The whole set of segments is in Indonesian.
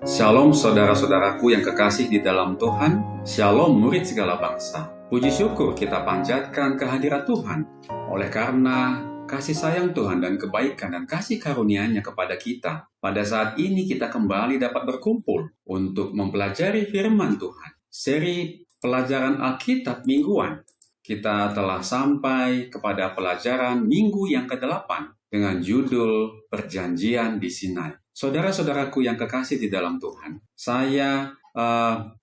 Shalom saudara-saudaraku yang kekasih di dalam Tuhan. Shalom murid segala bangsa. Puji syukur kita panjatkan kehadirat Tuhan. Oleh karena kasih sayang Tuhan dan kebaikan dan kasih karunia-Nya kepada kita, pada saat ini kita kembali dapat berkumpul untuk mempelajari firman Tuhan. Seri pelajaran Alkitab mingguan. Kita telah sampai kepada pelajaran minggu yang ke-8 dengan judul Perjanjian di Sinai. Saudara-saudaraku yang kekasih di dalam Tuhan, saya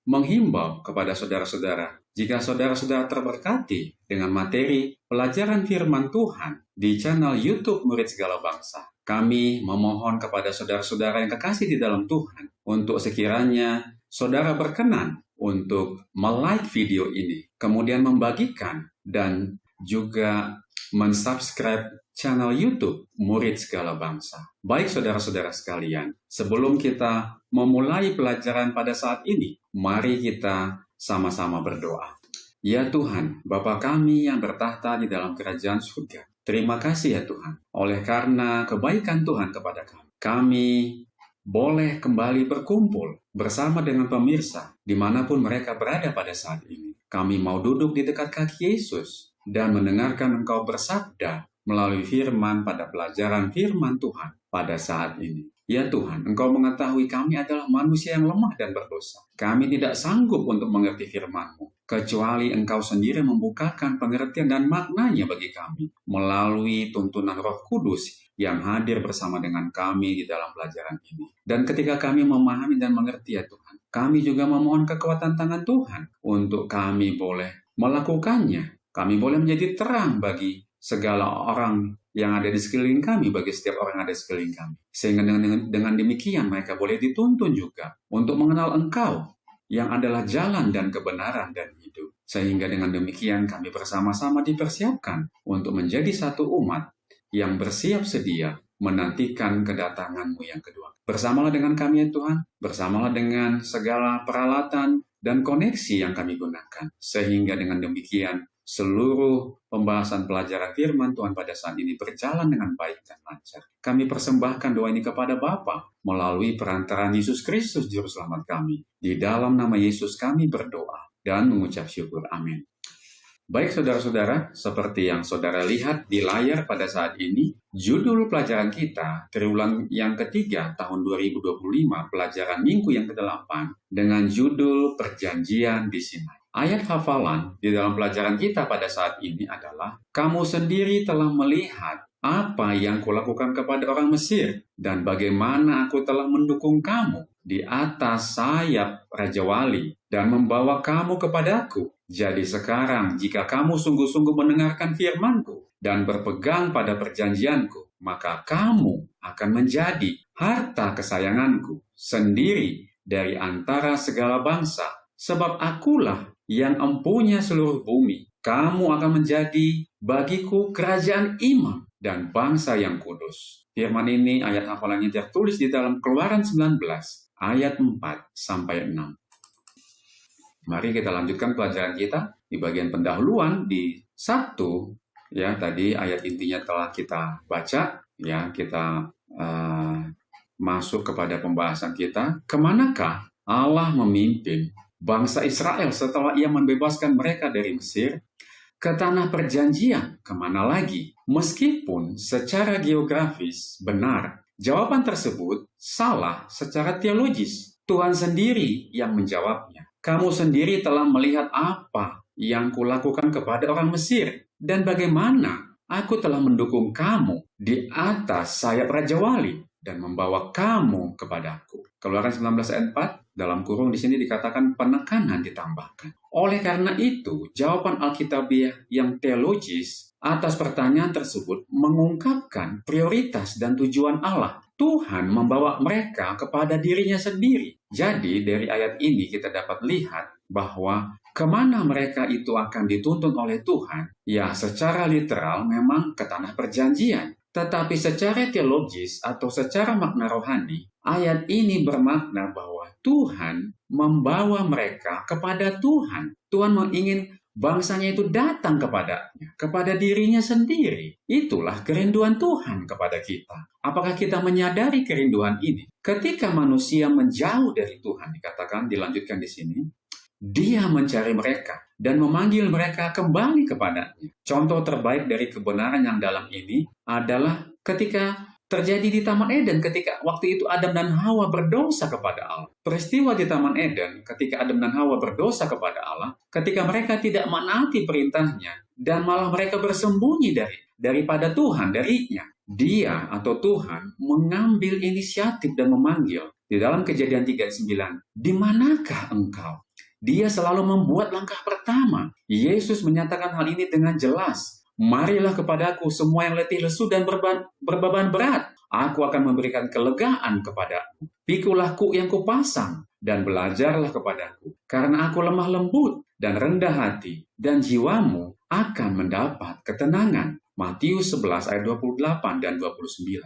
menghimbau kepada saudara-saudara, jika saudara-saudara terberkati dengan materi pelajaran firman Tuhan di channel YouTube Murid Segala Bangsa, kami memohon kepada saudara-saudara yang kekasih di dalam Tuhan, untuk sekiranya saudara berkenan untuk like video ini, kemudian membagikan dan juga mensubscribe channel YouTube Murid Segala Bangsa. Baik saudara-saudara sekalian, sebelum kita memulai pelajaran pada saat ini, mari kita sama-sama berdoa. Ya Tuhan, Bapa kami yang bertahta di dalam kerajaan surga, terima kasih ya Tuhan, oleh karena kebaikan Tuhan kepada kami. Kami boleh kembali berkumpul bersama dengan pemirsa dimanapun mereka berada pada saat ini. Kami mau duduk di dekat kaki Yesus dan mendengarkan Engkau bersabda melalui firman pada pelajaran firman Tuhan pada saat ini. Ya Tuhan, Engkau mengetahui kami adalah manusia yang lemah dan berdosa. Kami tidak sanggup untuk mengerti firman-Mu, kecuali Engkau sendiri membukakan pengertian dan maknanya bagi kami, melalui tuntunan Roh Kudus yang hadir bersama dengan kami di dalam pelajaran ini. Dan ketika kami memahami dan mengerti ya Tuhan, kami juga memohon kekuatan tangan Tuhan untuk kami boleh melakukannya. Kami boleh menjadi terang bagi segala orang yang ada di sekeliling kami, bagi setiap orang yang ada di sekeliling kami. Sehingga dengan demikian mereka boleh dituntun juga untuk mengenal Engkau yang adalah jalan dan kebenaran dan hidup. Sehingga dengan demikian kami bersama-sama dipersiapkan untuk menjadi satu umat yang bersiap sedia menantikan kedatangan-Mu yang kedua. Bersamalah dengan kami ya Tuhan, bersamalah dengan segala peralatan dan koneksi yang kami gunakan. Sehingga dengan demikian seluruh pembahasan pelajaran firman Tuhan pada saat ini berjalan dengan baik dan lancar. Kami persembahkan doa ini kepada Bapa melalui perantaraan Yesus Kristus Juru Selamat kami. Di dalam nama Yesus kami berdoa dan mengucap syukur. Amin. Baik saudara-saudara, seperti yang saudara lihat di layar pada saat ini, judul pelajaran kita triwulan yang ketiga tahun 2025, pelajaran minggu yang ke-8 dengan judul Perjanjian di Sinai. Ayat hafalan di dalam pelajaran kita pada saat ini adalah, kamu sendiri telah melihat apa yang kulakukan kepada orang Mesir, dan bagaimana aku telah mendukung kamu di atas sayap Raja Wali, dan membawa kamu kepadaku. Jadi sekarang, jika kamu sungguh-sungguh mendengarkan firman-Ku, dan berpegang pada perjanjian-Ku, maka kamu akan menjadi harta kesayangan-Ku sendiri dari antara segala bangsa, sebab akulah yang empunya seluruh bumi. Kamu akan menjadi bagiku kerajaan imam dan bangsa yang kudus. Firman ini ayat hafalannya tertulis di dalam Keluaran 19 ayat 4-6. Mari kita lanjutkan pelajaran kita di bagian pendahuluan di 1. Ya, tadi ayat intinya telah kita baca. Ya, kita masuk kepada pembahasan kita. Kemanakah Allah memimpin bangsa Israel setelah Ia membebaskan mereka dari Mesir? Ke tanah perjanjian, kemana lagi? Meskipun secara geografis benar, jawaban tersebut salah secara teologis. Tuhan sendiri yang menjawabnya. Kamu sendiri telah melihat apa yang kulakukan kepada orang Mesir, dan bagaimana aku telah mendukung kamu di atas sayap Raja Wali, dan membawa kamu kepadaku. Keluaran 19 ayat 4, dalam kurung di sini dikatakan penekanan ditambahkan. Oleh karena itu, jawaban Alkitabiah yang teologis atas pertanyaan tersebut mengungkapkan prioritas dan tujuan Allah. Tuhan membawa mereka kepada dirinya sendiri. Jadi dari ayat ini kita dapat lihat bahwa kemana mereka itu akan dituntun oleh Tuhan, ya secara literal memang ke tanah perjanjian. Tetapi secara teologis atau secara makna rohani, ayat ini bermakna bahwa Tuhan membawa mereka kepada Tuhan. Tuhan ingin bangsanya itu datang kepadanya, kepada dirinya sendiri. Itulah kerinduan Tuhan kepada kita. Apakah kita menyadari kerinduan ini? Ketika manusia menjauh dari Tuhan, dikatakan, dilanjutkan di sini, Dia mencari mereka dan memanggil mereka kembali kepadanya. Contoh terbaik dari kebenaran yang dalam ini adalah ketika terjadi di Taman Eden, ketika waktu itu Adam dan Hawa berdosa kepada Allah. Peristiwa di Taman Eden ketika Adam dan Hawa berdosa kepada Allah, ketika mereka tidak menaati perintahnya dan malah mereka bersembunyi daripada Tuhan, darinya. Dia atau Tuhan mengambil inisiatif dan memanggil. Di dalam Kejadian 39, di manakah engkau? Dia selalu membuat langkah pertama. Yesus menyatakan hal ini dengan jelas. Marilah kepadaku semua yang letih lesu dan berbeban berat. Aku akan memberikan kelegaan kepadamu. Pikulah kuk yang kupasang dan belajarlah kepadaku. Karena aku lemah lembut dan rendah hati, dan jiwamu akan mendapat ketenangan. Matius 11 ayat 28 dan 29.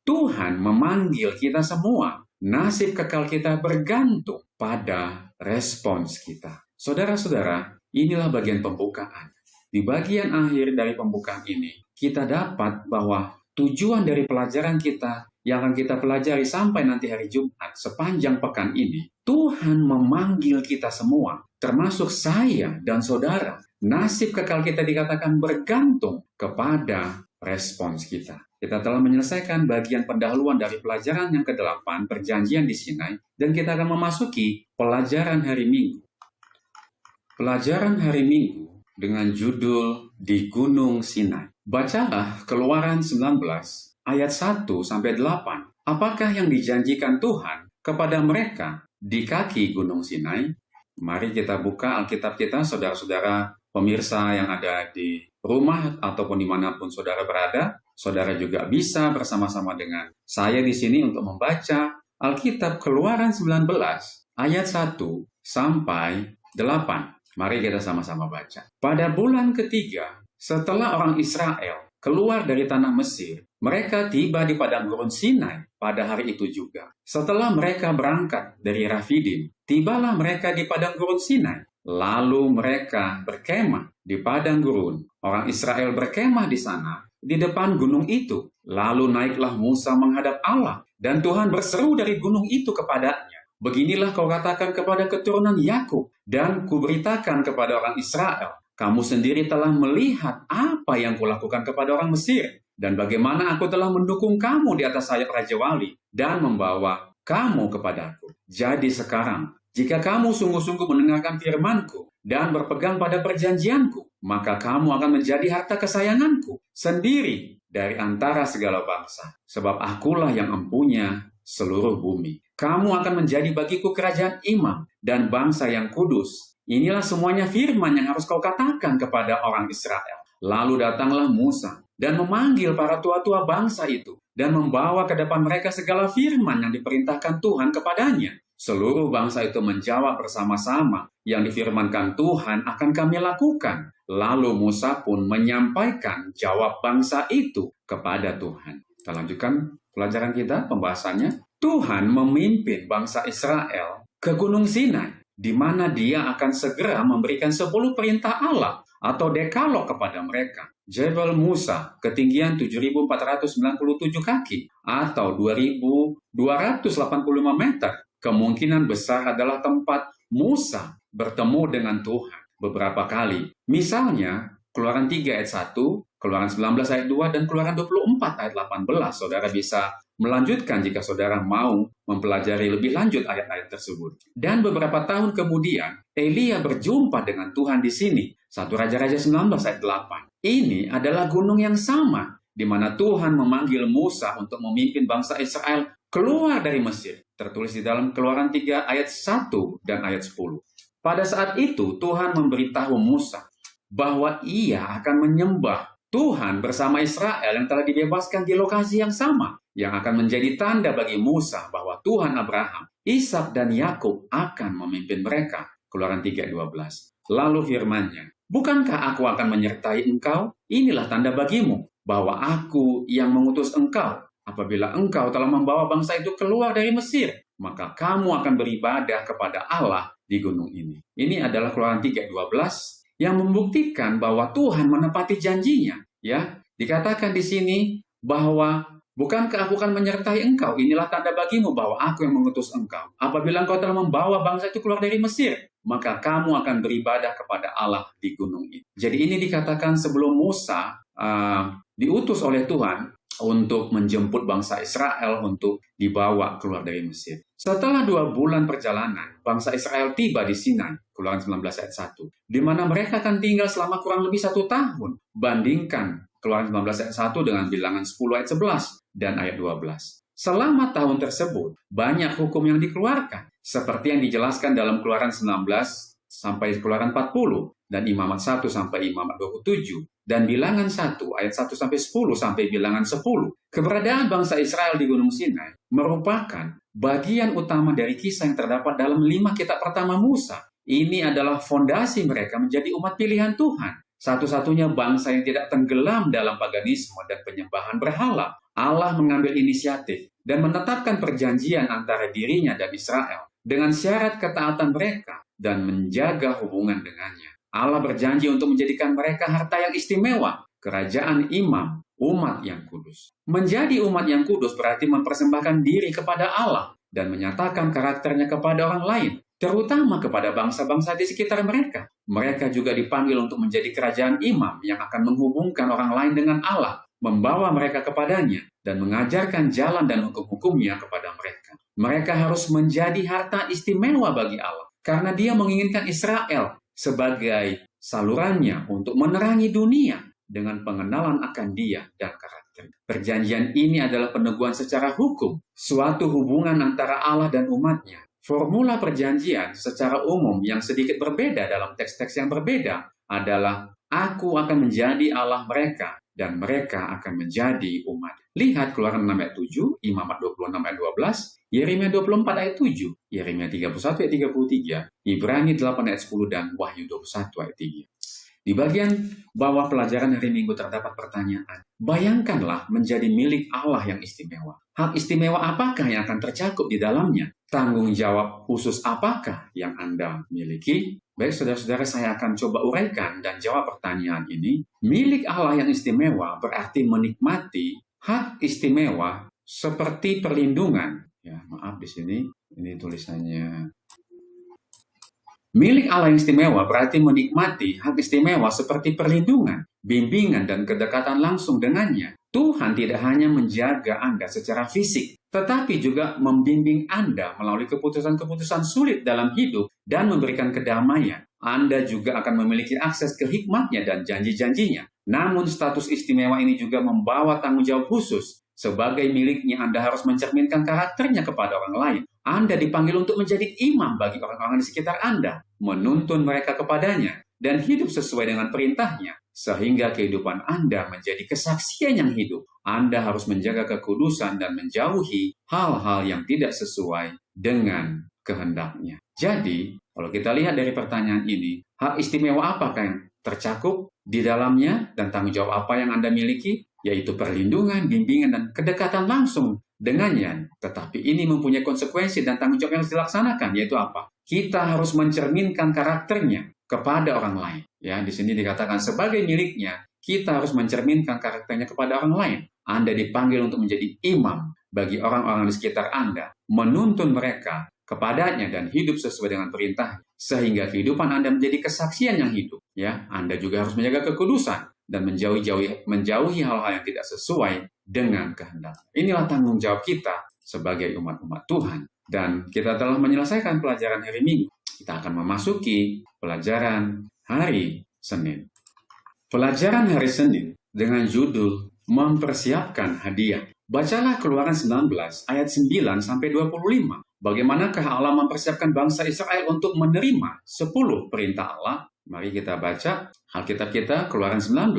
Tuhan memanggil kita semua. Nasib kekal kita bergantung pada respons kita. Saudara-saudara, inilah bagian pembukaan. Di bagian akhir dari pembukaan ini, kita dapat bahwa tujuan dari pelajaran kita yang akan kita pelajari sampai nanti hari Jumat sepanjang pekan ini, Tuhan memanggil kita semua, termasuk saya dan saudara. Nasib kekal kita dikatakan bergantung kepada respons kita. Kita telah menyelesaikan bagian pendahuluan dari pelajaran yang ke-8, perjanjian di Sinai, dan kita akan memasuki pelajaran hari Minggu. Pelajaran hari Minggu dengan judul Di Gunung Sinai. Bacalah Keluaran 19 ayat 1-8. Apakah yang dijanjikan Tuhan kepada mereka di kaki Gunung Sinai? Mari kita buka Alkitab kita, saudara-saudara pemirsa yang ada di rumah ataupun dimanapun saudara berada. Saudara juga bisa bersama-sama dengan saya di sini untuk membaca Alkitab Keluaran 19 ayat 1-8. Mari kita sama-sama baca. Pada bulan ketiga, setelah orang Israel keluar dari tanah Mesir, mereka tiba di padang gurun Sinai pada hari itu juga. Setelah mereka berangkat dari Rafidim, tibalah mereka di padang gurun Sinai. Lalu mereka berkemah di padang gurun. Orang Israel berkemah di sana, di depan gunung itu. Lalu naiklah Musa menghadap Allah, dan Tuhan berseru dari gunung itu kepadanya. Beginilah kau katakan kepada keturunan Yakub, dan kuberitakan kepada orang Israel, kamu sendiri telah melihat apa yang kulakukan kepada orang Mesir, dan bagaimana aku telah mendukung kamu di atas sayap Raja Wali, dan membawa kamu kepadaku. Jadi sekarang, jika kamu sungguh-sungguh mendengarkan firman-Ku dan berpegang pada perjanjian-Ku, maka kamu akan menjadi harta kesayangan-Ku sendiri dari antara segala bangsa. Sebab akulah yang empunya seluruh bumi. Kamu akan menjadi bagiku kerajaan imam dan bangsa yang kudus. Inilah semuanya firman yang harus kau katakan kepada orang Israel. Lalu datanglah Musa dan memanggil para tua-tua bangsa itu dan membawa ke depan mereka segala firman yang diperintahkan Tuhan kepadanya. Seluruh bangsa itu menjawab bersama-sama, yang difirmankan Tuhan akan kami lakukan. Lalu Musa pun menyampaikan jawab bangsa itu kepada Tuhan. Kita lanjutkan pelajaran kita, pembahasannya. Tuhan memimpin bangsa Israel ke Gunung Sinai, di mana Dia akan segera memberikan 10 perintah Allah atau dekalog kepada mereka. Jebel Musa, ketinggian 7.497 kaki atau 2.285 meter. Kemungkinan besar adalah tempat Musa bertemu dengan Tuhan beberapa kali. Misalnya, Keluaran 3 ayat 1, Keluaran 19 ayat 2, dan Keluaran 24 ayat 18. Saudara bisa melanjutkan jika saudara mau mempelajari lebih lanjut ayat-ayat tersebut. Dan beberapa tahun kemudian, Elia berjumpa dengan Tuhan di sini. 1 Raja-Raja 19 ayat 8. Ini adalah gunung yang sama di mana Tuhan memanggil Musa untuk memimpin bangsa Israel keluar dari Mesir. Tertulis di dalam Keluaran 3 ayat 1 dan ayat 10. Pada saat itu Tuhan memberitahu Musa bahwa ia akan menyembah Tuhan bersama Israel yang telah dibebaskan di lokasi yang sama, yang akan menjadi tanda bagi Musa bahwa Tuhan Abraham, Ishak dan Yakub akan memimpin mereka. Keluaran 3:12. Lalu firman-Nya, bukankah aku akan menyertai engkau? Inilah tanda bagimu bahwa aku yang mengutus engkau. Apabila engkau telah membawa bangsa itu keluar dari Mesir, maka kamu akan beribadah kepada Allah di gunung ini. Ini adalah Keluaran 3:12 yang membuktikan bahwa Tuhan menepati janjinya. Ya, dikatakan di sini bahwa bukankah aku akan menyertai engkau? Inilah tanda bagimu bahwa aku yang mengutus engkau. Apabila engkau telah membawa bangsa itu keluar dari Mesir, maka kamu akan beribadah kepada Allah di gunung ini. Jadi ini dikatakan sebelum Musa diutus oleh Tuhan untuk menjemput bangsa Israel untuk dibawa keluar dari Mesir. Setelah 2 bulan perjalanan, bangsa Israel tiba di Sinai, Keluaran 19 ayat 1, di mana mereka akan tinggal selama kurang lebih 1 tahun. Bandingkan Keluaran 19 ayat 1 dengan Bilangan 10 ayat 11 dan ayat 12. Selama tahun tersebut, banyak hukum yang dikeluarkan, seperti yang dijelaskan dalam Keluaran 19 sampai Keluaran 40, dan Imamat 1 sampai Imamat 27, dan Bilangan 1 ayat 1 sampai 10 sampai Bilangan 10. Keberadaan bangsa Israel di Gunung Sinai merupakan bagian utama dari kisah yang terdapat dalam 5 kitab pertama Musa. Ini adalah fondasi mereka menjadi umat pilihan Tuhan. Satu-satunya bangsa yang tidak tenggelam dalam paganisme dan penyembahan berhala. Allah mengambil inisiatif dan menetapkan perjanjian antara dirinya dan Israel dengan syarat ketaatan mereka dan menjaga hubungan dengannya. Allah berjanji untuk menjadikan mereka harta yang istimewa, kerajaan imam, umat yang kudus. Menjadi umat yang kudus berarti mempersembahkan diri kepada Allah dan menyatakan karakternya kepada orang lain, terutama kepada bangsa-bangsa di sekitar mereka. Mereka juga dipanggil untuk menjadi kerajaan imam yang akan menghubungkan orang lain dengan Allah, membawa mereka kepadanya, dan mengajarkan jalan dan hukum-hukumnya kepada mereka. Mereka harus menjadi harta istimewa bagi Allah, karena Dia menginginkan Israel sebagai salurannya untuk menerangi dunia dengan pengenalan akan Dia dan karakter. Perjanjian ini adalah peneguhan secara hukum, suatu hubungan antara Allah dan umatnya. Formula perjanjian secara umum yang sedikit berbeda dalam teks-teks yang berbeda adalah aku akan menjadi Allah mereka dan mereka akan menjadi umat. Lihat Keluaran 6 ayat 7, Imamat 26 ayat 12, Yeremia 24 ayat 7, Yeremia 31 ayat 33, Ibrani 8 ayat 10, dan Wahyu 21 ayat 3. Di bagian bawah pelajaran hari Minggu terdapat pertanyaan. Bayangkanlah menjadi milik Allah yang istimewa. Hak istimewa apakah yang akan tercakup di dalamnya? Tanggung jawab khusus apakah yang Anda miliki? Baik, saudara-saudara, saya akan coba uraikan dan jawab pertanyaan ini. Milik Allah yang istimewa berarti menikmati hak istimewa seperti perlindungan. Ya, maaf di sini, ini tulisannya. Milik Allah yang istimewa berarti menikmati hak istimewa seperti perlindungan, bimbingan, dan kedekatan langsung dengannya. Tuhan tidak hanya menjaga Anda secara fisik, tetapi juga membimbing Anda melalui keputusan-keputusan sulit dalam hidup dan memberikan kedamaian. Anda juga akan memiliki akses ke hikmat-Nya dan janji-janjinya. Namun status istimewa ini juga membawa tanggung jawab khusus. Sebagai miliknya, Anda harus mencerminkan karakternya kepada orang lain. Anda dipanggil untuk menjadi imam bagi orang-orang di sekitar Anda, menuntun mereka kepadanya, dan hidup sesuai dengan perintahnya, sehingga kehidupan Anda menjadi kesaksian yang hidup. Anda harus menjaga kekudusan dan menjauhi hal-hal yang tidak sesuai dengan kehendaknya. Jadi, kalau kita lihat dari pertanyaan ini, hak istimewa apakah yang tercakup di dalamnya dan tanggung jawab apa yang Anda miliki? Yaitu perlindungan, bimbingan, dan kedekatan langsung dengannya. Tetapi ini mempunyai konsekuensi dan tanggung jawab yang harus dilaksanakan, yaitu apa? Kita harus mencerminkan karakternya kepada orang lain. Ya, di sini dikatakan sebagai miliknya, kita harus mencerminkan karakternya kepada orang lain. Anda dipanggil untuk menjadi imam bagi orang-orang di sekitar Anda, menuntun mereka kepadanya dan hidup sesuai dengan perintah, sehingga kehidupan Anda menjadi kesaksian yang hidup. Ya, Anda juga harus menjaga kekudusan dan menjauhi hal-hal yang tidak sesuai dengan kehendak. Inilah tanggung jawab kita sebagai umat-umat Tuhan. Dan kita telah menyelesaikan pelajaran hari Minggu. Kita akan memasuki pelajaran hari Senin. Pelajaran hari Senin dengan judul mempersiapkan hadiah. Bacalah Keluaran 19 ayat 9 sampai 25. Bagaimanakah Allah mempersiapkan bangsa Israel untuk menerima 10 perintah Allah? Mari kita baca Alkitab kita, Keluaran 19.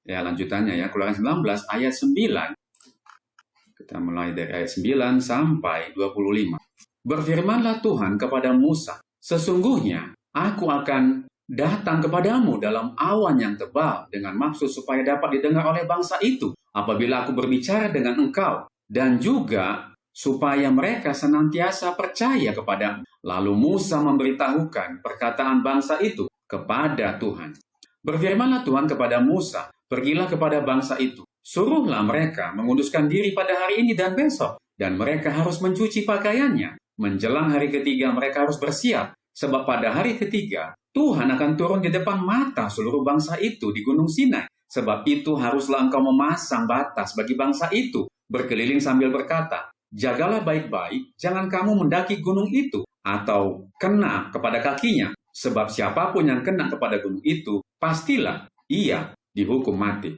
Ya, lanjutannya ya, Keluaran 19 ayat 9. Kita mulai dari ayat 9 sampai 25. Berfirmanlah Tuhan kepada Musa, sesungguhnya aku akan datang kepadamu dalam awan yang tebal dengan maksud supaya dapat didengar oleh bangsa itu apabila aku berbicara dengan engkau, dan juga supaya mereka senantiasa percaya kepadamu. Lalu Musa memberitahukan perkataan bangsa itu kepada Tuhan. Berfirmanlah Tuhan kepada Musa, pergilah kepada bangsa itu, suruhlah mereka menguduskan diri pada hari ini dan besok, dan mereka harus mencuci pakaiannya. Menjelang hari ketiga mereka harus bersiap, sebab pada hari ketiga Tuhan akan turun di depan mata seluruh bangsa itu di Gunung Sinai. Sebab itu haruslah engkau memasang batas bagi bangsa itu, berkeliling sambil berkata, jagalah baik-baik, jangan kamu mendaki gunung itu, atau kena kepada kakinya. Sebab siapapun yang kena kepada gunung itu, pastilah ia dihukum mati.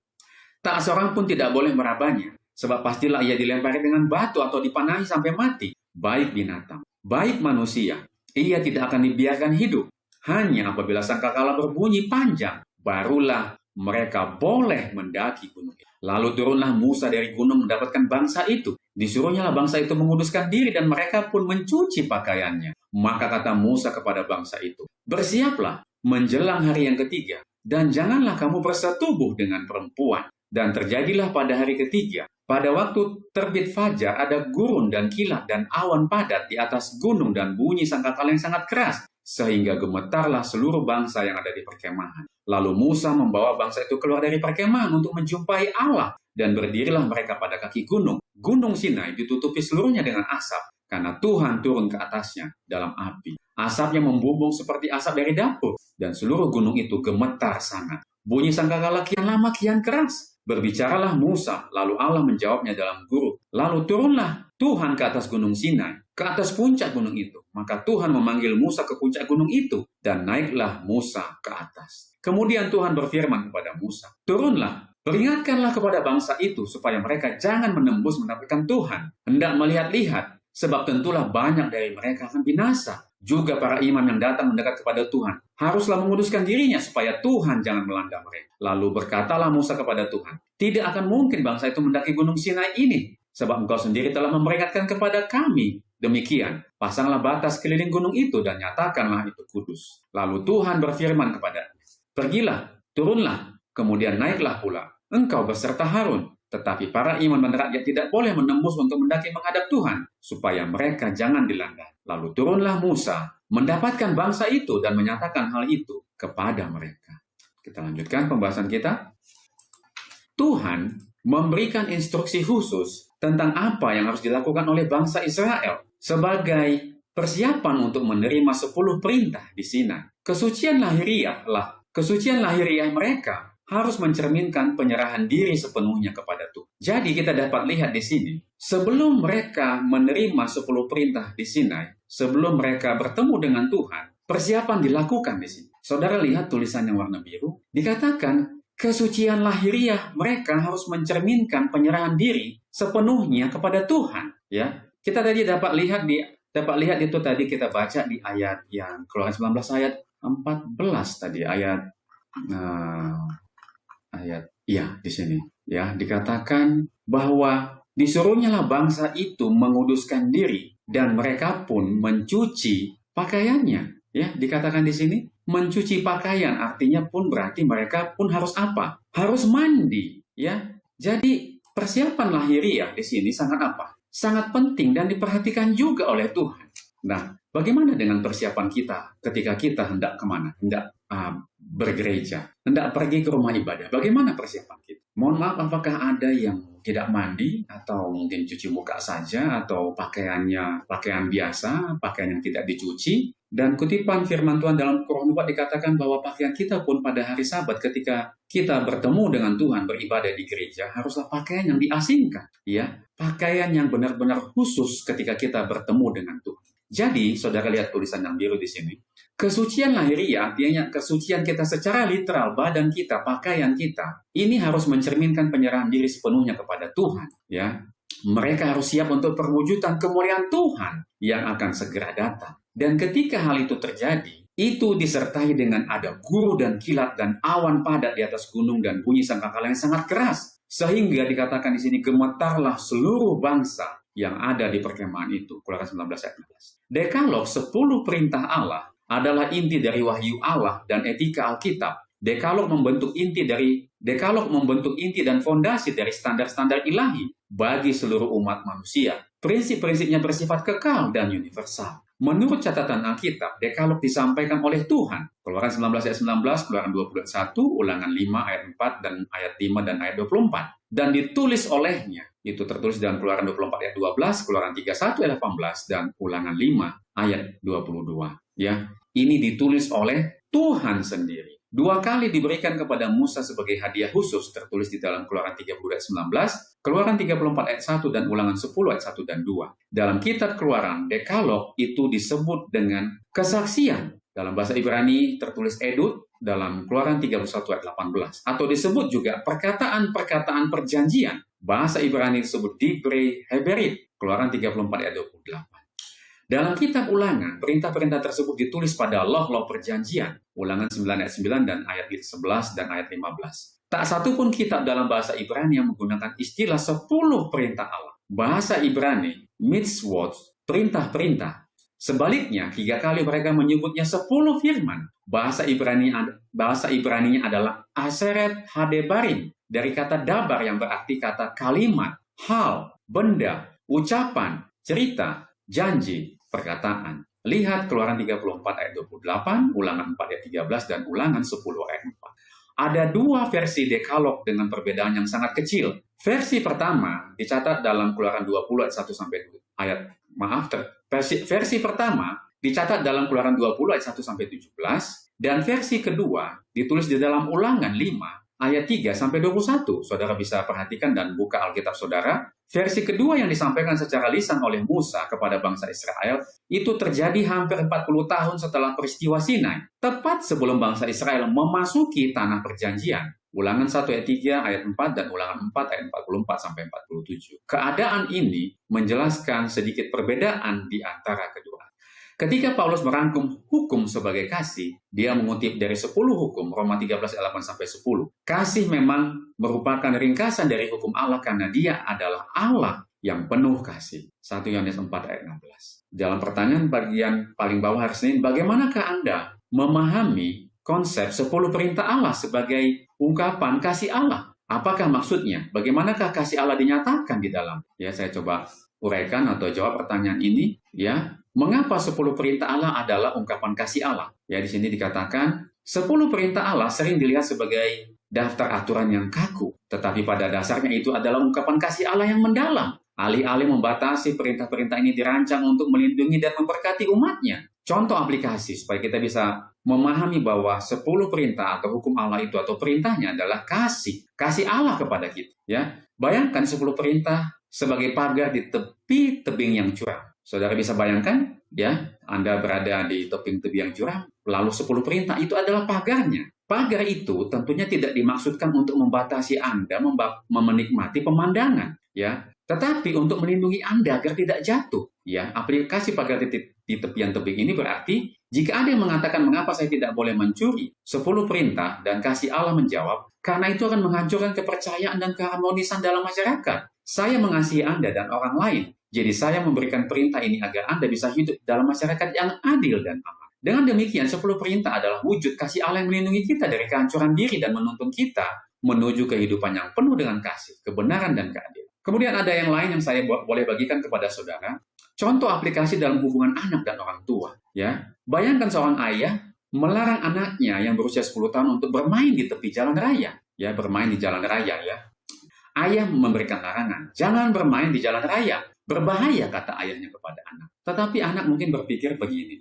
Tak seorang pun tidak boleh merabanya, sebab pastilah ia dilempari dengan batu atau dipanahi sampai mati. Baik binatang, baik manusia, ia tidak akan dibiarkan hidup. Hanya apabila sangkakala berbunyi panjang, barulah mereka boleh mendaki gunung itu. Lalu turunlah Musa dari gunung mendapatkan bangsa itu. Disuruhnyalah bangsa itu menguduskan diri dan mereka pun mencuci pakaiannya. Maka kata Musa kepada bangsa itu, bersiaplah menjelang hari yang ketiga, dan janganlah kamu bersetubuh dengan perempuan. Dan terjadilah pada hari ketiga, pada waktu terbit fajar ada gurun dan kilat dan awan padat di atas gunung dan bunyi sangkakala yang sangat keras, sehingga gemetarlah seluruh bangsa yang ada di perkemahan. Lalu Musa membawa bangsa itu keluar dari perkemahan untuk menjumpai Allah, dan berdirilah mereka pada kaki gunung. Gunung Sinai ditutupi seluruhnya dengan asap, karena Tuhan turun ke atasnya dalam api. Asapnya membumbung seperti asap dari dapur, dan seluruh gunung itu gemetar sangat. Bunyi sangkakala kian lama kian keras. Berbicaralah Musa, lalu Allah menjawabnya dalam gurun. Lalu turunlah Tuhan ke atas gunung Sinai, ke atas puncak gunung itu. Maka Tuhan memanggil Musa ke puncak gunung itu, dan naiklah Musa ke atas. Kemudian Tuhan berfirman kepada Musa, turunlah, peringatkanlah kepada bangsa itu, supaya mereka jangan menembus mendapatkan Tuhan, hendak melihat-lihat, sebab tentulah banyak dari mereka akan binasa. Juga para imam yang datang mendekat kepada Tuhan haruslah menguduskan dirinya supaya Tuhan jangan melanda mereka. Lalu berkatalah Musa kepada Tuhan, tidak akan mungkin bangsa itu mendaki gunung Sinai ini, sebab engkau sendiri telah memperingatkan kepada kami. Demikian, pasanglah batas keliling gunung itu dan nyatakanlah itu kudus. Lalu Tuhan berfirman kepadanya, pergilah, turunlah, kemudian naiklah pula, engkau beserta Harun. Tetapi para imam dan rakyat tidak boleh menembus untuk mendaki menghadap Tuhan, supaya mereka jangan dilanda. Lalu turunlah Musa, mendapatkan bangsa itu dan menyatakan hal itu kepada mereka. Kita lanjutkan pembahasan kita. Tuhan memberikan instruksi khusus tentang apa yang harus dilakukan oleh bangsa Israel sebagai persiapan untuk menerima 10 perintah di Sinai. Kesucian lahiriah mereka harus mencerminkan penyerahan diri sepenuhnya kepada Tuhan. Jadi kita dapat lihat di sini, sebelum mereka menerima 10 perintah di Sinai, sebelum mereka bertemu dengan Tuhan, persiapan dilakukan di sini. Saudara lihat tulisan yang warna biru, dikatakan kesucian lahiriah mereka harus mencerminkan penyerahan diri sepenuhnya kepada Tuhan. Ya, kita tadi dapat lihat itu tadi kita baca di ayat yang Keluaran 19 ayat 14 tadi di sini ya dikatakan bahwa disuruhnyalah bangsa itu menguduskan diri dan mereka pun mencuci pakaiannya. Ya, dikatakan di sini mencuci pakaian artinya pun berarti mereka pun harus apa? Harus mandi, ya. Jadi persiapan lahiriah di sini sangat apa? Sangat penting dan diperhatikan juga oleh Tuhan. Nah, bagaimana dengan persiapan kita ketika kita hendak kemana? Hendak bergereja, hendak pergi ke rumah ibadah. Bagaimana persiapan kita? Mohon maaf, apakah ada yang tidak mandi atau mungkin cuci muka saja atau pakaian biasa, pakaian yang tidak dicuci? Dan kutipan firman Tuhan dalam Korintus 4 dikatakan bahwa pakaian kita pun pada hari Sabat ketika kita bertemu dengan Tuhan beribadah di gereja haruslah pakaian yang diasingkan, ya, pakaian yang benar-benar khusus ketika kita bertemu dengan Tuhan. Jadi, saudara lihat tulisan yang biru di sini. Kesucian lahiriah, artinya kesucian kita secara literal, badan kita, pakaian kita, ini harus mencerminkan penyerahan diri sepenuhnya kepada Tuhan. Ya, mereka harus siap untuk perwujudan kemuliaan Tuhan yang akan segera datang. Dan ketika hal itu terjadi, itu disertai dengan ada guru dan kilat dan awan padat di atas gunung dan bunyi sangkakala yang sangat keras. Sehingga dikatakan di sini, gemetarlah seluruh bangsa yang ada di perkemahan itu. Keluaran 19 ayat 16. Dekalog, 10 perintah Allah, adalah inti dari wahyu Allah dan etika Alkitab. Dekalog membentuk inti dan fondasi dari standar-standar ilahi bagi seluruh umat manusia. Prinsip-prinsipnya bersifat kekal dan universal. Menurut catatan Alkitab, Dekalog disampaikan oleh Tuhan. Keluaran 19 ayat 19, Keluaran 21, Ulangan 5 ayat 4 dan ayat 5 dan ayat 24. Dan ditulis olehnya. Itu tertulis dalam Keluaran 24 ayat 12, Keluaran 31 ayat 18 dan Ulangan 5 ayat 22. Ya, ini ditulis oleh Tuhan sendiri. 2 kali diberikan kepada Musa sebagai hadiah khusus, tertulis di dalam Keluaran 30 ayat 19, Keluaran 34 ayat 1 dan Ulangan 10 ayat 1 dan 2. Dalam kitab Keluaran, Dekalog itu disebut dengan kesaksian. Dalam bahasa Ibrani tertulis edut dalam Keluaran 31 ayat 18. Atau disebut juga perkataan-perkataan perjanjian. Bahasa Ibrani disebut divrei heberit, Keluaran 34 ayat 28. Dalam kitab Ulangan, perintah-perintah tersebut ditulis pada loh-loh perjanjian. Ulangan 9 ayat 9 dan ayat 11 dan ayat 15. Tak satu pun kitab dalam bahasa Ibrani yang menggunakan istilah 10 perintah Allah. Bahasa Ibrani, mitzvot, perintah-perintah. Sebaliknya, 3 kali mereka menyebutnya 10 firman. Bahasa Ibraninya adalah aseret hadebarim, dari kata dabar yang berarti kata kalimat, hal, benda, ucapan, cerita, janji, perkataan. Lihat Keluaran 34 ayat 28, Ulangan 4 ayat 13, dan Ulangan 10 ayat 4. Ada 2 versi Dekalog dengan perbedaan yang sangat kecil. Versi pertama dicatat dalam Keluaran 20 ayat 1 sampai versi pertama dicatat dalam Keluaran 20 ayat 1 sampai 17, dan versi kedua ditulis di dalam Ulangan 5 ayat 3 sampai 21. Saudara bisa perhatikan dan buka Alkitab saudara. Versi kedua yang disampaikan secara lisan oleh Musa kepada bangsa Israel itu terjadi hampir 40 tahun setelah peristiwa Sinai, tepat sebelum bangsa Israel memasuki tanah perjanjian. Ulangan 1 ayat 3 ayat 4 dan Ulangan 4 ayat 44 sampai 47. Keadaan ini menjelaskan sedikit perbedaan di antara kedua. Ketika Paulus merangkum hukum sebagai kasih, dia mengutip dari 10 hukum, Roma 13 ayat 8 sampai 10. Kasih memang merupakan ringkasan dari hukum Allah karena dia adalah Allah yang penuh kasih. 1 Yohanes 4 ayat 16. Dalam pertanyaan bagian paling bawah harus ini, bagaimanakah Anda memahami konsep 10 perintah Allah sebagai ungkapan kasih Allah? Apakah maksudnya? Bagaimanakah kasih Allah dinyatakan di dalam? Ya, saya coba uraikan atau jawab pertanyaan ini, ya. Mengapa 10 perintah Allah adalah ungkapan kasih Allah? Ya, di sini dikatakan 10 perintah Allah sering dilihat sebagai daftar aturan yang kaku, tetapi pada dasarnya itu adalah ungkapan kasih Allah yang mendalam. Alih-alih membatasi, perintah-perintah ini dirancang untuk melindungi dan memberkati umatnya. Contoh aplikasi supaya kita bisa memahami bahwa 10 perintah atau hukum Allah itu atau perintahnya adalah kasih Allah kepada kita. Ya, bayangkan 10 perintah sebagai pagar di tepi tebing yang curam. Saudara bisa bayangkan, ya, Anda berada di tebing-tebing yang curam, lalu 10 perintah itu adalah pagarnya. Pagar itu tentunya tidak dimaksudkan untuk membatasi Anda menikmati pemandangan, ya, tetapi untuk melindungi Anda agar tidak jatuh. Ya, aplikasi pagar di tepian tebing ini berarti jika ada yang mengatakan mengapa saya tidak boleh mencuri, 10 perintah dan kasih Allah menjawab, karena itu akan menghancurkan kepercayaan dan keharmonisan dalam masyarakat. Saya mengasihi Anda dan orang lain. Jadi saya memberikan perintah ini agar Anda bisa hidup dalam masyarakat yang adil dan aman. Dengan demikian, 10 perintah adalah wujud kasih Allah yang melindungi kita dari kehancuran diri dan menuntun kita menuju kehidupan yang penuh dengan kasih, kebenaran, dan keadilan. Kemudian ada yang lain yang saya boleh bagikan kepada saudara. Contoh aplikasi dalam hubungan anak dan orang tua. Ya, bayangkan seorang ayah melarang anaknya yang berusia 10 tahun untuk bermain di tepi jalan raya. Ya, bermain di jalan raya, ya. Ayah memberikan larangan, jangan bermain di jalan raya. Berbahaya, kata ayahnya kepada anak. Tetapi anak mungkin berpikir begini,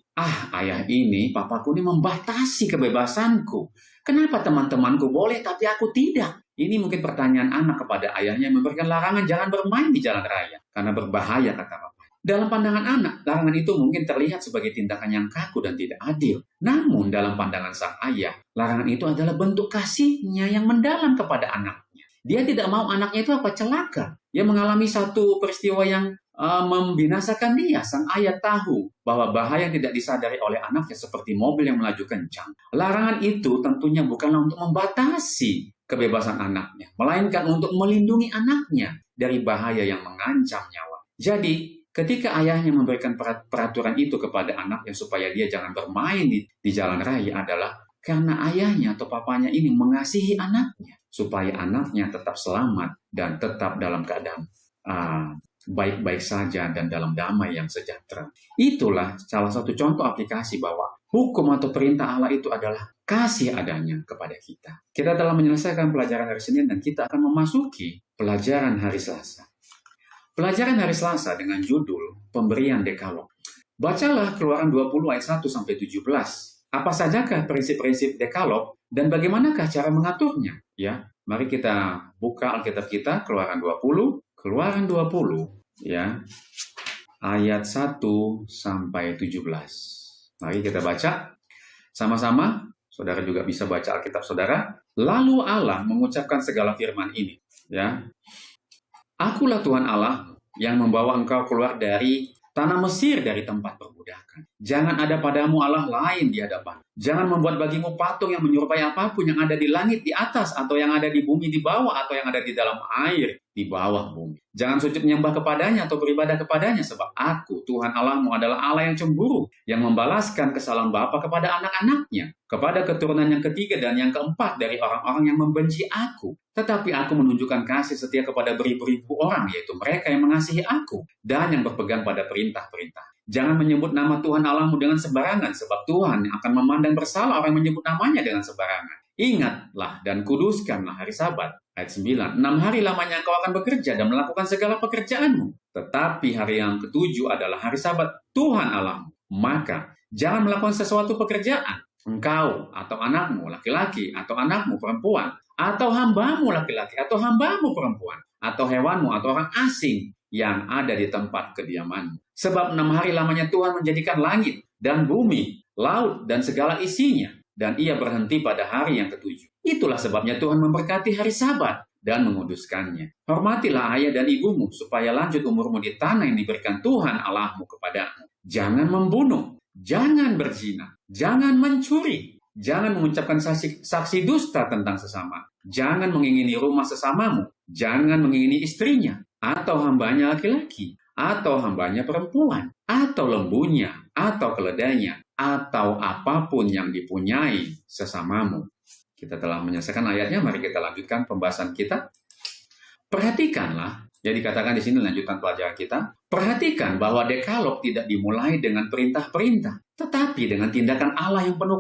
ayah ini, papaku ini membatasi kebebasanku. Kenapa teman-temanku boleh, tapi aku tidak? Ini mungkin pertanyaan anak kepada ayahnya yang memberikan larangan jangan bermain di jalan raya. Karena berbahaya, kata bapak. Dalam pandangan anak, larangan itu mungkin terlihat sebagai tindakan yang kaku dan tidak adil. Namun dalam pandangan sang ayah, larangan itu adalah bentuk kasihnya yang mendalam kepada anaknya. Dia tidak mau anaknya itu celaka. Dia mengalami satu peristiwa yang membinasakan dia. Sang ayah tahu bahwa bahaya yang tidak disadari oleh anaknya seperti mobil yang melaju kencang. Larangan itu tentunya bukanlah untuk membatasi kebebasan anaknya, melainkan untuk melindungi anaknya dari bahaya yang mengancam nyawa. Jadi, ketika ayahnya memberikan peraturan itu kepada anaknya supaya dia jangan bermain di jalan raya adalah karena ayahnya atau papanya ini mengasihi anaknya, supaya anaknya tetap selamat dan tetap dalam keadaan baik-baik saja dan dalam damai yang sejahtera. Itulah salah satu contoh aplikasi bahwa hukum atau perintah Allah itu adalah kasih adanya kepada kita. Kita telah menyelesaikan pelajaran hari Senin dan kita akan memasuki pelajaran hari Selasa. Pelajaran hari Selasa dengan judul Pemberian Dekalog. Bacalah Keluaran 20 ayat 1 sampai 17. Apa sajakah prinsip-prinsip Dekalog dan bagaimanakah cara mengaturnya? Ya, mari kita buka Alkitab kita Keluaran 20 ya. Ayat 1 sampai 17. Mari kita baca sama-sama. Saudara juga bisa baca Alkitab saudara. Lalu Allah mengucapkan segala firman ini, ya. Akulah Tuhan Allah yang membawa engkau keluar dari tanah Mesir, dari tempat perbudakan. Jangan ada padamu Allah lain di hadapan. Jangan membuat bagimu patung yang menyerupai apapun yang ada di langit di atas, atau yang ada di bumi di bawah, atau yang ada di dalam air di bawah bumi. Jangan sujud menyembah kepadanya atau beribadah kepadanya, sebab aku, Tuhan Allahmu, adalah Allah yang cemburu, yang membalaskan kesalahan bapa kepada anak-anaknya, kepada keturunan yang ketiga dan yang keempat dari orang-orang yang membenci aku. Tetapi aku menunjukkan kasih setia kepada beribu-ribu orang, yaitu mereka yang mengasihi aku dan yang berpegang pada perintah-perintah. Jangan menyebut nama Tuhan Allahmu dengan sembarangan, sebab Tuhan yang akan memandang bersalah orang yang menyebut namanya dengan sembarangan. Ingatlah dan kuduskanlah hari Sabat. Ayat 9. 6 hari lamanya engkau akan bekerja dan melakukan segala pekerjaanmu. Tetapi hari yang ketujuh adalah hari Sabat Tuhan Allahmu. Maka jangan melakukan sesuatu pekerjaan. Engkau atau anakmu laki-laki atau anakmu perempuan, atau hambamu laki-laki atau hambamu perempuan, atau hewanmu atau orang asing yang ada di tempat kediamanmu. Sebab 6 hari lamanya Tuhan menjadikan langit dan bumi, laut dan segala isinya, dan ia berhenti pada hari yang ketujuh. Itulah sebabnya Tuhan memberkati hari Sabat dan menguduskannya. Hormatilah ayah dan ibumu, supaya lanjut umurmu di tanah yang diberikan Tuhan Allahmu kepadamu. Jangan membunuh, jangan berzina, jangan mencuri, jangan mengucapkan saksi dusta tentang sesama, jangan mengingini rumah sesamamu, jangan mengingini istrinya, atau hambanya laki-laki, atau hambanya perempuan, atau lembunya, atau keledainya, atau apapun yang dipunyai sesamamu. Kita telah menyelesaikan ayatnya, mari kita lanjutkan pembahasan kita. Perhatikanlah, ya dikatakan di sini lanjutan pelajaran kita, perhatikan bahwa Dekalog tidak dimulai dengan perintah-perintah, tetapi dengan tindakan Allah yang penuh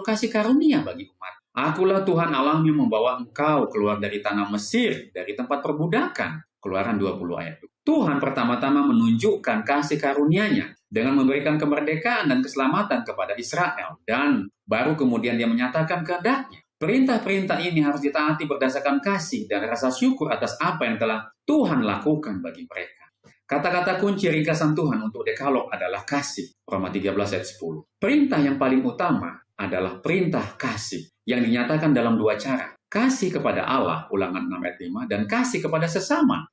kasih karunia bagi umat. Akulah Tuhan Allah yang membawa engkau keluar dari tanah Mesir, dari tempat perbudakan. Keluaran 20 ayat 2. Tuhan pertama-tama menunjukkan kasih karunia-Nya dengan memberikan kemerdekaan dan keselamatan kepada Israel, dan baru kemudian dia menyatakan kehendak-Nya. Perintah-perintah ini harus ditaati berdasarkan kasih dan rasa syukur atas apa yang telah Tuhan lakukan bagi mereka. Kata-kata kunci ringkasan Tuhan untuk Dekalog adalah kasih. Roma 13 ayat 10. Perintah yang paling utama adalah perintah kasih yang dinyatakan dalam dua cara. Kasih kepada Allah, Ulangan 6 ayat 5, dan kasih kepada sesama,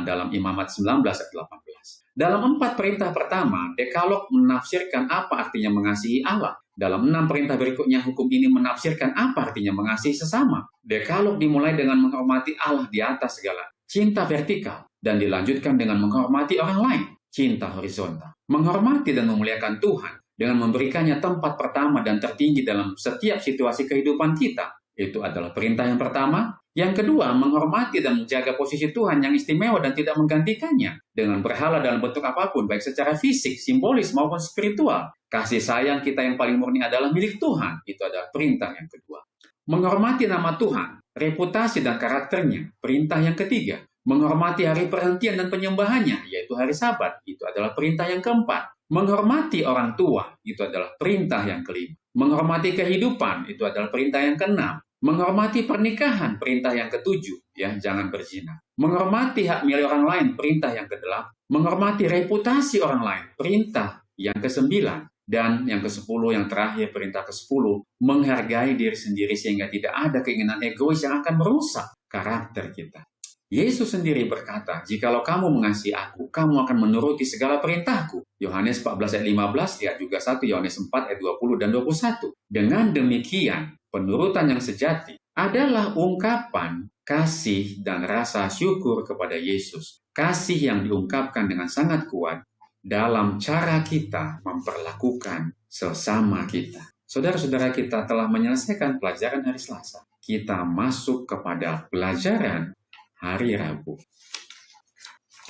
dalam Imamat 19 ayat 18. Dalam 4 perintah pertama, Dekalog menafsirkan apa artinya mengasihi Allah. Dalam 6 perintah berikutnya, hukum ini menafsirkan apa artinya mengasihi sesama. Dekalog dimulai dengan menghormati Allah di atas segala, cinta vertikal, dan dilanjutkan dengan menghormati orang lain, cinta horizontal. Menghormati dan memuliakan Tuhan dengan memberikannya tempat pertama dan tertinggi dalam setiap situasi kehidupan kita. Itu adalah perintah yang pertama. Yang kedua, menghormati dan menjaga posisi Tuhan yang istimewa dan tidak menggantikannya dengan berhala dalam bentuk apapun, baik secara fisik, simbolis, maupun spiritual. Kasih sayang kita yang paling murni adalah milik Tuhan. Itu adalah perintah yang kedua. Menghormati nama Tuhan, reputasi dan karakternya. Perintah yang ketiga. Menghormati hari perhentian dan penyembahannya, yaitu hari Sabat. Itu adalah perintah yang keempat. Menghormati orang tua, itu adalah perintah yang kelima. Menghormati kehidupan, itu adalah perintah yang keenam. Menghormati pernikahan, perintah yang ketujuh, ya, jangan berzina. Menghormati hak milik orang lain, perintah yang kedelapan. Menghormati reputasi orang lain, perintah yang kesembilan. Dan yang ke-10, yang terakhir, perintah ke-10, menghargai diri sendiri sehingga tidak ada keinginan egois yang akan merusak karakter kita. Yesus sendiri berkata, "Jikalau kamu mengasihi aku, kamu akan menuruti segala perintahku." Yohanes 14 ayat 15, lihat juga 1 Yohanes 4 ayat 20 dan 21. Dengan demikian, penurutan yang sejati adalah ungkapan kasih dan rasa syukur kepada Yesus. Kasih yang diungkapkan dengan sangat kuat dalam cara kita memperlakukan sesama kita. Saudara-saudara, kita telah menyelesaikan pelajaran hari Selasa. Kita masuk kepada pelajaran hari Rabu.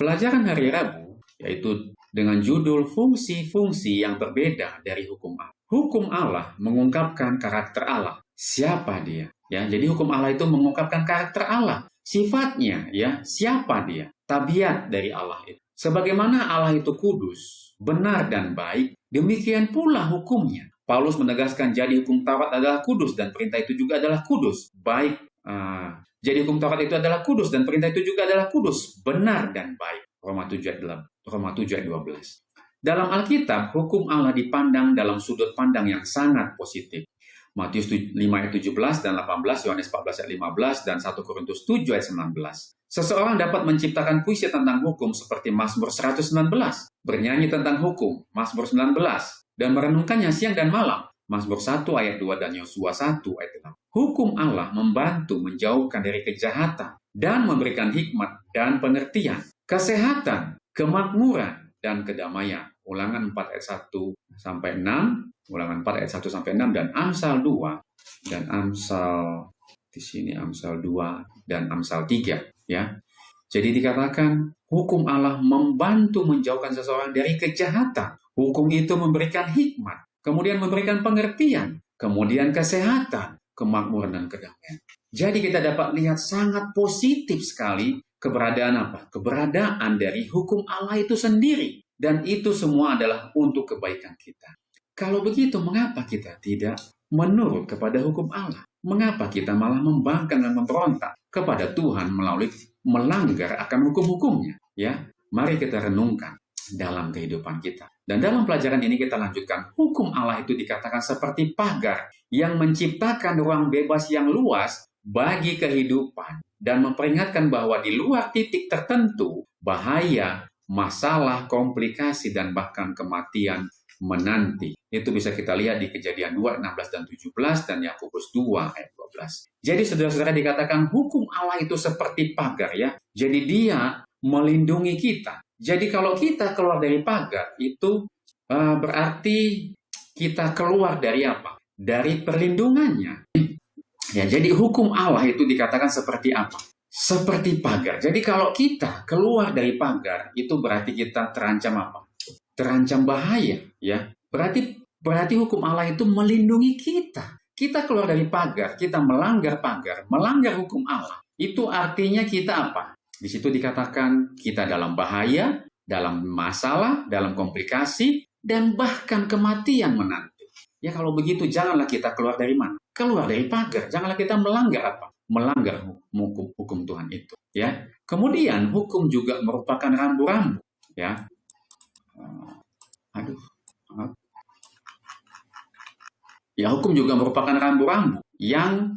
Pelajaran hari Rabu yaitu dengan judul fungsi-fungsi yang berbeda dari hukum Allah. Hukum Allah mengungkapkan karakter Allah. Siapa dia? Ya, jadi hukum Allah itu mengungkapkan karakter Allah, sifatnya, ya, siapa dia, tabiat dari Allah itu. Sebagaimana Allah itu kudus, benar dan baik, demikian pula hukumnya. Paulus menegaskan jadi hukum Taurat adalah kudus dan perintah itu juga adalah kudus, baik. Jadi hukum Taurat itu adalah kudus dan perintah itu juga adalah kudus, benar dan baik. Roma 7 ayat 12. Dalam Alkitab, hukum Allah dipandang dalam sudut pandang yang sangat positif. Matius 5 ayat 17 dan 18, Yohanes 14 ayat 15, dan 1 Korintus 7 ayat 19. Seseorang dapat menciptakan puisi tentang hukum seperti Mazmur 119, bernyanyi tentang hukum, Mazmur 19, dan merenungkannya siang dan malam, Mazmur 1 ayat 2 dan Yosua 1 ayat 6. Hukum Allah membantu menjauhkan dari kejahatan dan memberikan hikmat dan pengertian, kesehatan, kemakmuran, dan kedamaian. Ulangan 4 ayat 1 sampai 6, Ulangan 4 ayat 1 sampai 6, dan Amsal 2 dan Amsal di sini Amsal 2 dan Amsal 3, ya. Jadi dikatakan hukum Allah membantu menjauhkan seseorang dari kejahatan. Hukum itu memberikan hikmat, kemudian memberikan pengertian, kemudian kesehatan, kemakmuran, dan kedamaian. Jadi kita dapat lihat sangat positif sekali keberadaan apa? Keberadaan dari hukum Allah itu sendiri. Dan itu semua adalah untuk kebaikan kita. Kalau begitu, mengapa kita tidak menurut kepada hukum Allah? Mengapa kita malah membangkang dan memberontak kepada Tuhan melalui melanggar akan hukum-hukumnya? Ya, mari kita renungkan dalam kehidupan kita. Dan dalam pelajaran ini kita lanjutkan, hukum Allah itu dikatakan seperti pagar yang menciptakan ruang bebas yang luas bagi kehidupan dan memperingatkan bahwa di luar titik tertentu bahaya, masalah, komplikasi, dan bahkan kematian menanti. Itu bisa kita lihat di Kejadian 2, 16 dan 17 dan Yakobus 2 ayat 12. Jadi saudara-saudara, dikatakan hukum Allah itu seperti pagar, ya. Jadi dia melindungi kita. Jadi kalau kita keluar dari pagar itu berarti kita keluar dari apa? Dari perlindungannya. Ya, jadi hukum Allah itu dikatakan seperti apa? Seperti pagar. Jadi kalau kita keluar dari pagar, itu berarti kita terancam apa? Terancam bahaya, ya. Berarti hukum Allah itu melindungi kita. Kita keluar dari pagar, kita melanggar pagar, melanggar hukum Allah. Itu artinya kita apa? Di situ dikatakan kita dalam bahaya, dalam masalah, dalam komplikasi, dan bahkan kematian menanti. Ya, kalau begitu janganlah kita keluar dari mana? Keluar dari pagar. Janganlah kita melanggar apa? Melanggar hukum Tuhan itu, ya. Kemudian hukum juga merupakan rambu-rambu, ya. Ya, hukum juga merupakan rambu-rambu yang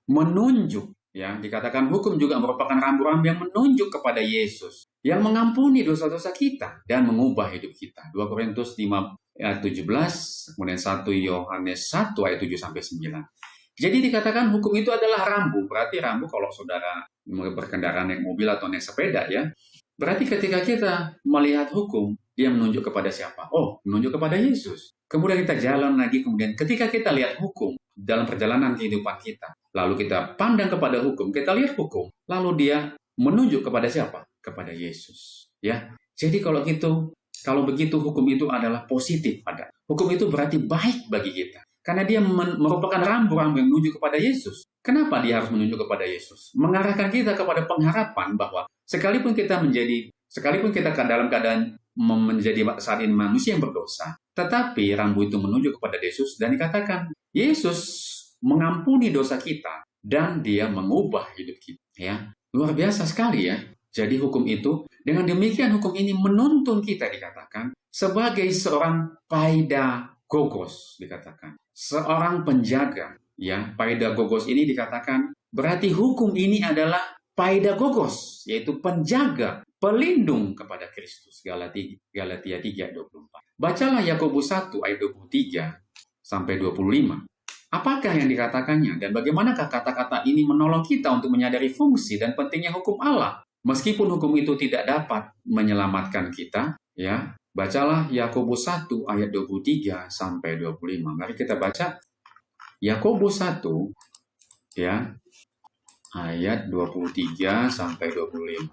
menunjuk, ya. Dikatakan hukum juga merupakan rambu-rambu yang menunjuk kepada Yesus, yang mengampuni dosa-dosa kita dan mengubah hidup kita. 2 Korintus 5 ayat 17, kemudian 1 Yohanes 1 ayat 7 sampai 9. Jadi dikatakan hukum itu adalah rambu. Berarti rambu kalau saudara berkendara naik mobil atau naik sepeda, ya. Berarti ketika kita melihat hukum, dia menunjuk kepada siapa? Oh, menunjuk kepada Yesus. Kemudian kita jalan lagi, kemudian ketika kita lihat hukum dalam perjalanan kehidupan kita, lalu kita pandang kepada hukum, kita lihat hukum, lalu dia menunjuk kepada siapa? Kepada Yesus, ya. Jadi kalau begitu hukum itu adalah positif ada. Hukum itu berarti baik bagi kita. Karena dia merupakan rambu-rambu yang menuju kepada Yesus. Kenapa dia harus menunjuk kepada Yesus? Mengarahkan kita kepada pengharapan bahwa sekalipun kita dalam keadaan menjadi saat ini manusia yang berdosa, tetapi rambu itu menuju kepada Yesus dan dikatakan Yesus mengampuni dosa kita, dan Dia mengubah hidup kita. Ya, luar biasa sekali ya. Jadi hukum itu, dengan demikian hukum ini menuntun kita dikatakan sebagai seorang paidagogos, dikatakan seorang penjaga. Ya, paidagogos ini dikatakan berarti hukum ini adalah paidagogos, yaitu penjaga, pelindung kepada Kristus. Galatia 3:24. Bacalah Yakobus 1 ayat 23 sampai 25. Apakah yang dikatakannya dan bagaimanakah kata-kata ini menolong kita untuk menyadari fungsi dan pentingnya hukum Allah? Meskipun hukum itu tidak dapat menyelamatkan kita, ya. Bacalah Yakobus 1 ayat 23 sampai 25. Mari kita baca Yakobus 1 ya, ayat 23 sampai 25.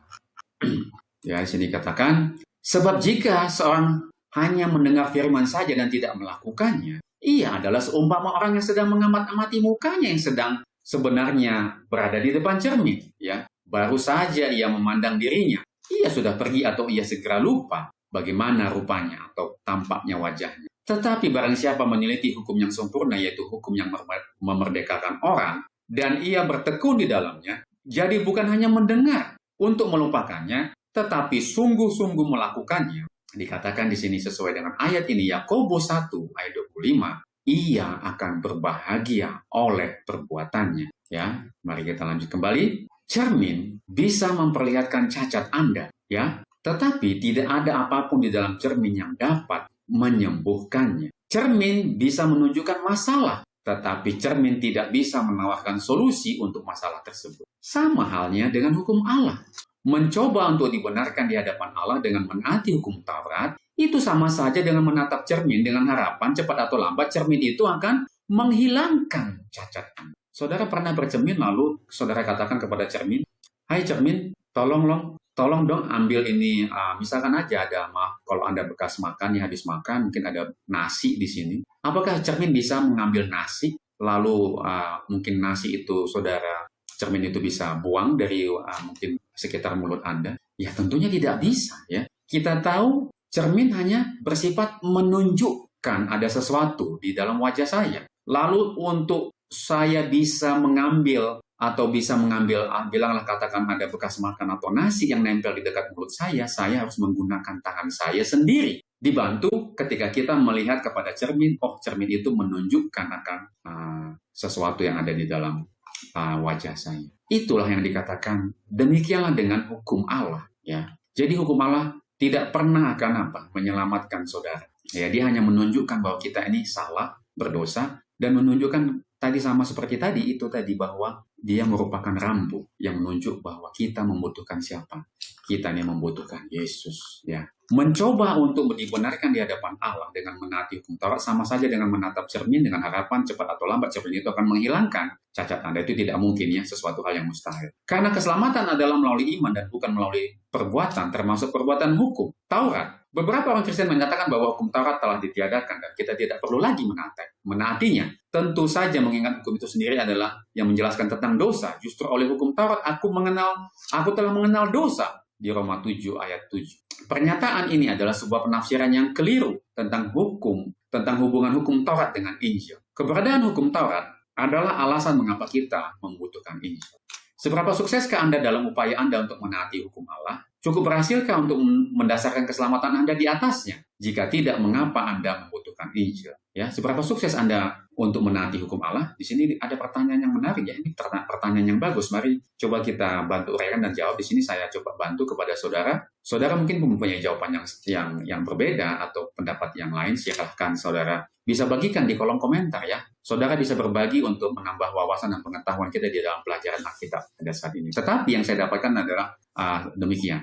Ya, di sini katakan, sebab jika seorang hanya mendengar firman saja dan tidak melakukannya, ia adalah seumpama orang yang sedang mengamat-amati mukanya yang sedang sebenarnya berada di depan cermin, ya. Baru saja ia memandang dirinya, ia sudah pergi atau ia segera lupa bagaimana rupanya atau tampaknya wajahnya. Tetapi barang siapa meneliti hukum yang sempurna, yaitu hukum yang memerdekakan orang, dan ia bertekun di dalamnya, jadi bukan hanya mendengar untuk melupakannya, tetapi sungguh-sungguh melakukannya. Dikatakan di sini sesuai dengan ayat ini, Yakobus 1 ayat 25, ia akan berbahagia oleh perbuatannya. Ya, mari kita lanjut kembali. Cermin bisa memperlihatkan cacat Anda, ya, tetapi tidak ada apapun di dalam cermin yang dapat menyembuhkannya. Cermin bisa menunjukkan masalah, tetapi cermin tidak bisa menawarkan solusi untuk masalah tersebut. Sama halnya dengan hukum Allah. Mencoba untuk dibenarkan di hadapan Allah dengan menaati hukum Taurat, itu sama saja dengan menatap cermin dengan harapan cepat atau lambat cermin itu akan menghilangkan cacat Anda. Saudara pernah bercermin lalu saudara katakan kepada cermin, hai cermin, tolong dong ambil ini, misalkan aja ada, maaf kalau Anda bekas makan, ya habis makan, mungkin ada nasi di sini. Apakah cermin bisa mengambil nasi, lalu mungkin nasi itu cermin itu bisa buang dari mungkin sekitar mulut Anda? Ya tentunya tidak bisa ya. Kita tahu cermin hanya bersifat menunjukkan ada sesuatu di dalam wajah saya. Lalu untuk saya bisa mengambil bilanglah katakan ada bekas makan atau nasi yang nempel di dekat mulut saya harus menggunakan tangan saya sendiri. Dibantu ketika kita melihat kepada cermin, cermin itu menunjukkan akan sesuatu yang ada di dalam wajah saya. Itulah yang dikatakan, demikianlah dengan hukum Allah. Ya. Jadi hukum Allah tidak pernah akan menyelamatkan saudara. Ya, dia hanya menunjukkan bahwa kita ini salah, berdosa, dan menunjukkan tadi sama seperti tadi bahwa dia merupakan rambu yang menunjuk bahwa kita membutuhkan siapa? Kita ini membutuhkan Yesus. Ya. Mencoba untuk dibenarkan di hadapan Allah dengan menaati hukum Taurat sama saja dengan menatap cermin dengan harapan cepat atau lambat cermin itu akan menghilangkan cacat Anda. Itu tidak mungkin ya, sesuatu hal yang mustahil. Karena keselamatan adalah melalui iman dan bukan melalui perbuatan, termasuk perbuatan hukum Taurat. Beberapa orang Kristen menyatakan bahwa hukum Taurat telah ditiadakan dan kita tidak perlu lagi menaatinya. Tentu saja mengingat hukum itu sendiri adalah yang menjelaskan tentang dosa. Justru oleh hukum Taurat aku telah mengenal dosa di Roma 7 ayat 7. Pernyataan ini adalah sebuah penafsiran yang keliru tentang hubungan hukum Taurat dengan Injil. Keberadaan hukum Taurat adalah alasan mengapa kita membutuhkan Injil. Seberapa sukseskah Anda dalam upaya Anda untuk menaati hukum Allah? Cukup berhasilkah untuk mendasarkan keselamatan Anda di atasnya? Jika tidak, mengapa Anda membutuhkan Injil? Ya, seberapa sukses Anda untuk menaati hukum Allah? Di sini ada pertanyaan yang menarik ya. Ini pertanyaan yang bagus. Mari coba kita bantu uraikan dan jawab. Di sini saya coba bantu kepada saudara. Saudara mungkin mempunyai jawaban yang berbeda atau pendapat yang lain. Silahkan saudara bisa bagikan di kolom komentar ya. Saudara bisa berbagi untuk menambah wawasan dan pengetahuan kita di dalam pelajaran Alkitab pada saat ini. Tetapi yang saya dapatkan adalah demikian.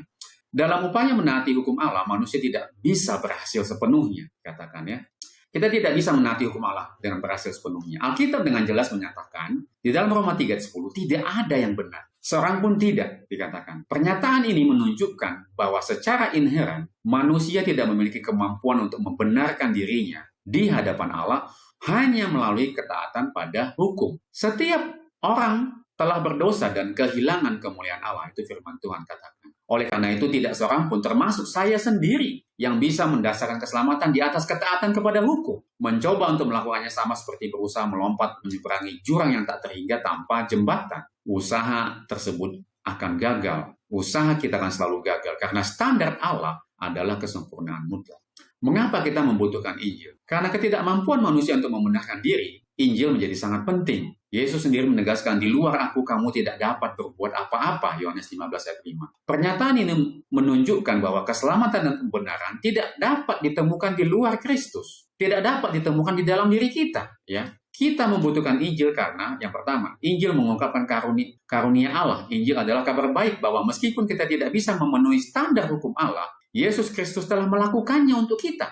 Dalam upaya menaati hukum Allah, manusia tidak bisa berhasil sepenuhnya, katakan ya. Kita tidak bisa menaati hukum Allah dengan berhasil sepenuhnya. Alkitab dengan jelas menyatakan, di dalam Roma 3:10, tidak ada yang benar. Seorang pun tidak, dikatakan. Pernyataan ini menunjukkan bahwa secara inheren, manusia tidak memiliki kemampuan untuk membenarkan dirinya di hadapan Allah hanya melalui ketaatan pada hukum. Setiap orang telah berdosa dan kehilangan kemuliaan Allah. Itu firman Tuhan katakan. Oleh karena itu tidak seorang pun termasuk saya sendiri yang bisa mendasarkan keselamatan di atas ketaatan kepada hukum. Mencoba untuk melakukannya sama seperti berusaha melompat menyeberangi jurang yang tak terhingga tanpa jembatan. Usaha tersebut akan gagal. Usaha kita akan selalu gagal karena standar Allah adalah kesempurnaan mutlak. Mengapa kita membutuhkan Injil? Karena ketidakmampuan manusia untuk membenarkan diri, Injil menjadi sangat penting. Yesus sendiri menegaskan, di luar aku kamu tidak dapat berbuat apa-apa, Yohanes 15 ayat 5. Pernyataan ini menunjukkan bahwa keselamatan dan kebenaran tidak dapat ditemukan di luar Kristus. Tidak dapat ditemukan di dalam diri kita. Ya. Kita membutuhkan Injil karena, yang pertama, Injil mengungkapkan karunia Allah. Injil adalah kabar baik bahwa meskipun kita tidak bisa memenuhi standar hukum Allah, Yesus Kristus telah melakukannya untuk kita.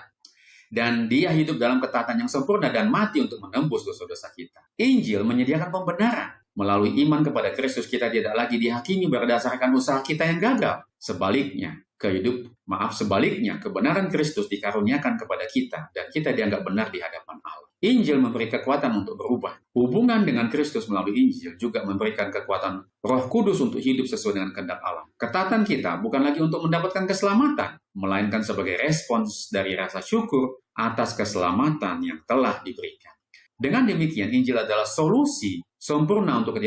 Dan dia hidup dalam ketaatan yang sempurna dan mati untuk menembus dosa-dosa kita. Injil menyediakan pembenaran. Melalui iman kepada Kristus kita tidak lagi dihakimi berdasarkan usaha kita yang gagal. Sebaliknya, kebenaran Kristus dikaruniakan kepada kita dan kita dianggap benar di hadapan Allah. Injil memberi kekuatan untuk berubah. Hubungan dengan Kristus melalui Injil juga memberikan kekuatan Roh Kudus untuk hidup sesuai dengan kehendak Allah. Ketaatan kita bukan lagi untuk mendapatkan keselamatan, melainkan sebagai respons dari rasa syukur atas keselamatan yang telah diberikan. Dengan demikian, Injil adalah solusi sempurna untuk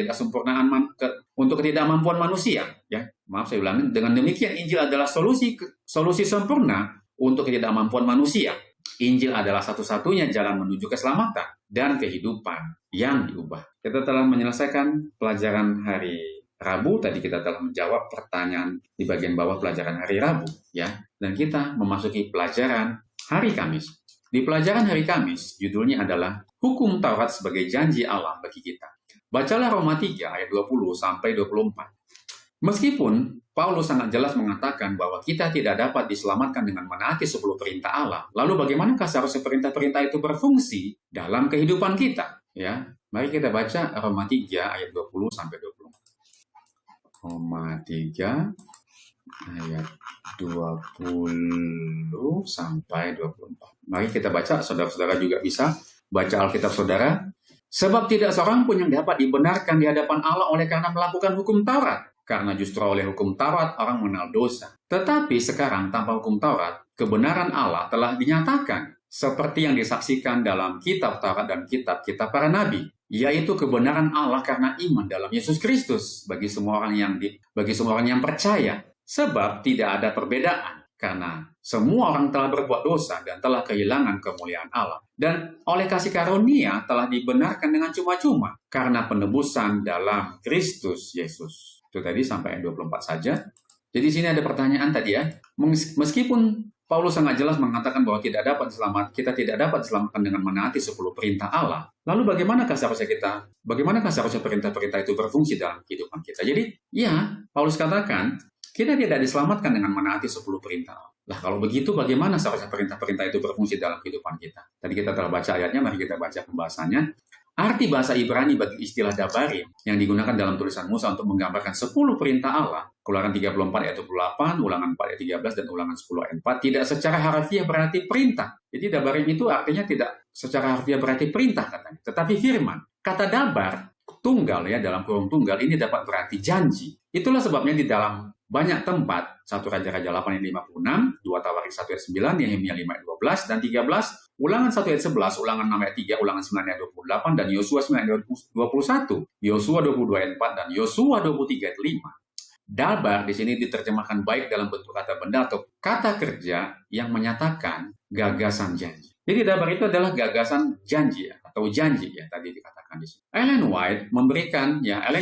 ketidakmampuan manusia. Ya, maaf saya ulangi. Dengan demikian, Injil adalah solusi sempurna untuk ketidakmampuan manusia. Injil adalah satu-satunya jalan menuju keselamatan dan kehidupan yang diubah. Kita telah menyelesaikan pelajaran hari Rabu. Tadi kita telah menjawab pertanyaan di bagian bawah pelajaran hari Rabu, ya. Dan kita memasuki pelajaran hari Kamis. Di pelajaran hari Kamis, judulnya adalah Hukum Taurat sebagai janji Allah bagi kita. Bacalah Roma 3 ayat 20 sampai 24. Meskipun Paulus sangat jelas mengatakan bahwa kita tidak dapat diselamatkan dengan menaati 10 perintah Allah, lalu bagaimanakah seharusnya perintah-perintah itu berfungsi dalam kehidupan kita? Ya, mari kita baca Roma 3 ayat 20 sampai 24. Roma 3 ayat 20 sampai 24. Mari kita baca, saudara-saudara juga bisa baca Alkitab saudara. Sebab tidak seorang pun yang dapat dibenarkan di hadapan Allah oleh karena melakukan hukum Taurat. Karena justru oleh hukum Taurat orang mengenal dosa. Tetapi sekarang tanpa hukum Taurat, kebenaran Allah telah dinyatakan. Seperti yang disaksikan dalam kitab Taurat dan kitab-kitab para nabi. Yaitu kebenaran Allah karena iman dalam Yesus Kristus. Bagi semua orang yang percaya. Sebab tidak ada perbedaan. Karena semua orang telah berbuat dosa dan telah kehilangan kemuliaan Allah. Dan oleh kasih karunia telah dibenarkan dengan cuma-cuma. Karena penebusan dalam Kristus Yesus. Itu tadi sampai ayat 24 saja. Jadi di sini ada pertanyaan tadi ya. Meskipun Paulus sangat jelas mengatakan bahwa kita tidak dapat diselamatkan dengan menaati 10 perintah Allah. Lalu bagaimanakah seharusnya perintah-perintah itu berfungsi dalam kehidupan kita? Jadi ya, Paulus katakan kita tidak diselamatkan dengan menaati 10 perintah Allah. Lah kalau begitu bagaimana seharusnya perintah-perintah itu berfungsi dalam kehidupan kita? Tadi kita telah baca ayatnya, mari kita baca pembahasannya. Arti bahasa Ibrani bagi istilah dabarim yang digunakan dalam tulisan Musa untuk menggambarkan 10 perintah Allah, Keluaran 34 ayat 28, Ulangan 4 ayat 13, dan Ulangan 10 ayat 4, tidak secara harfiah berarti perintah. Jadi dabarim itu artinya tidak secara harfiah berarti perintah katanya, tetapi firman. Kata dabar, tunggal ya, dalam kurung tunggal ini dapat berarti janji. Itulah sebabnya di dalam banyak tempat, 1 Raja-Raja 8 ayat 56, 2 Tawarik 1 ayat 9, Nehemia 5 ayat 12, dan 13, Ulangan 1 ayat 11, Ulangan 6 ayat 3, Ulangan 9 ayat 28, dan Yosua 9 ayat 21, Yosua 22 ayat 4, dan Yosua 23 ayat 5. Dabar di sini diterjemahkan baik dalam bentuk kata benda atau kata kerja yang menyatakan gagasan janji. Jadi dabar itu adalah gagasan janji ya, atau janji ya tadi dikatakan di sini. Ellen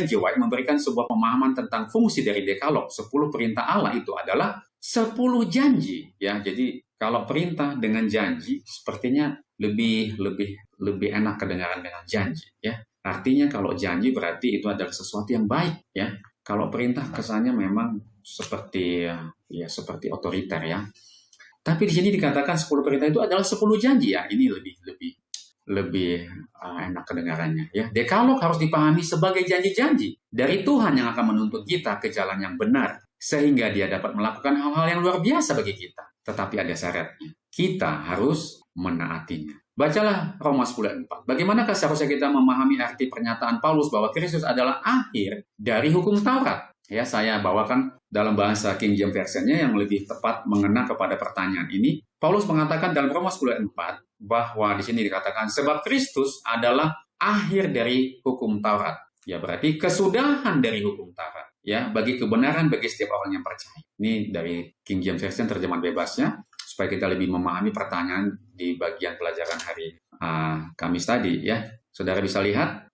G. White memberikan sebuah pemahaman tentang fungsi dari dekalog. 10 perintah Allah itu adalah 10 janji ya. Jadi kalau perintah dengan janji sepertinya lebih enak kedengaran dengan janji ya. Artinya kalau janji berarti itu adalah sesuatu yang baik ya. Kalau perintah kesannya memang seperti otoriter ya. Tapi di sini dikatakan 10 perintah itu adalah 10 janji ya. Ini lebih enak kedengarannya ya. Dekalog harus dipahami sebagai janji-janji dari Tuhan yang akan menuntut kita ke jalan yang benar sehingga Dia dapat melakukan hal-hal yang luar biasa bagi kita. Tetapi ada syaratnya. Kita harus menaatinya. Bacalah Roma 10 ayat 4. Bagaimanakah seharusnya kita memahami arti pernyataan Paulus bahwa Kristus adalah akhir dari hukum Taurat? Ya, saya bawakan dalam bahasa King James Version-nya yang lebih tepat mengena kepada pertanyaan ini. Paulus mengatakan dalam Roma 10 ayat 4 bahwa di sini dikatakan sebab Kristus adalah akhir dari hukum Taurat. Ya, berarti kesudahan dari hukum Taurat. Ya, bagi kebenaran bagi setiap orang yang percaya. Ini dari King James Version terjemahan bebasnya supaya kita lebih memahami pertanyaan di bagian pelajaran hari Kamis tadi ya. Saudara bisa lihat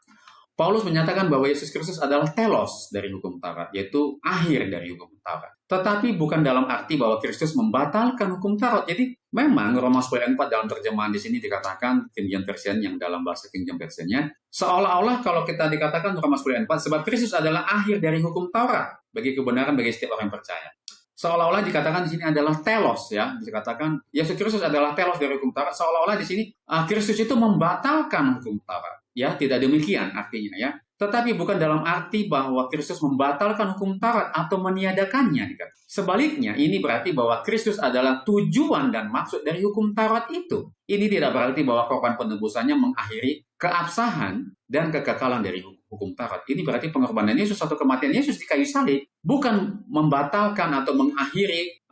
Paulus menyatakan bahwa Yesus Kristus adalah telos dari hukum Taurat, yaitu akhir dari hukum Taurat. Tetapi bukan dalam arti bahwa Kristus membatalkan hukum Taurat. Jadi memang Roma 10 ayat 4 dalam terjemahan di sini dikatakan King James Version yang dalam bahasa King James Version-nya seolah-olah kalau kita dikatakan Roma 10 ayat 4 sebab Kristus adalah akhir dari hukum Taurat bagi kebenaran bagi setiap orang yang percaya. Seolah-olah dikatakan di sini adalah telos ya, dikatakan Yesus Kristus adalah telos dari hukum Taurat. Seolah-olah di sini Kristus itu membatalkan hukum Taurat. Ya, tidak demikian artinya ya. Tetapi bukan dalam arti bahwa Kristus membatalkan hukum Taurat atau meniadakannya. Sebaliknya, ini berarti bahwa Kristus adalah tujuan dan maksud dari hukum Taurat itu. Ini tidak berarti bahwa korban penebusannya mengakhiri keabsahan dan kekekalan dari hukum Taurat. Ini berarti pengorbanan Yesus atau kematian Yesus di kayu salib bukan membatalkan atau mengakhiri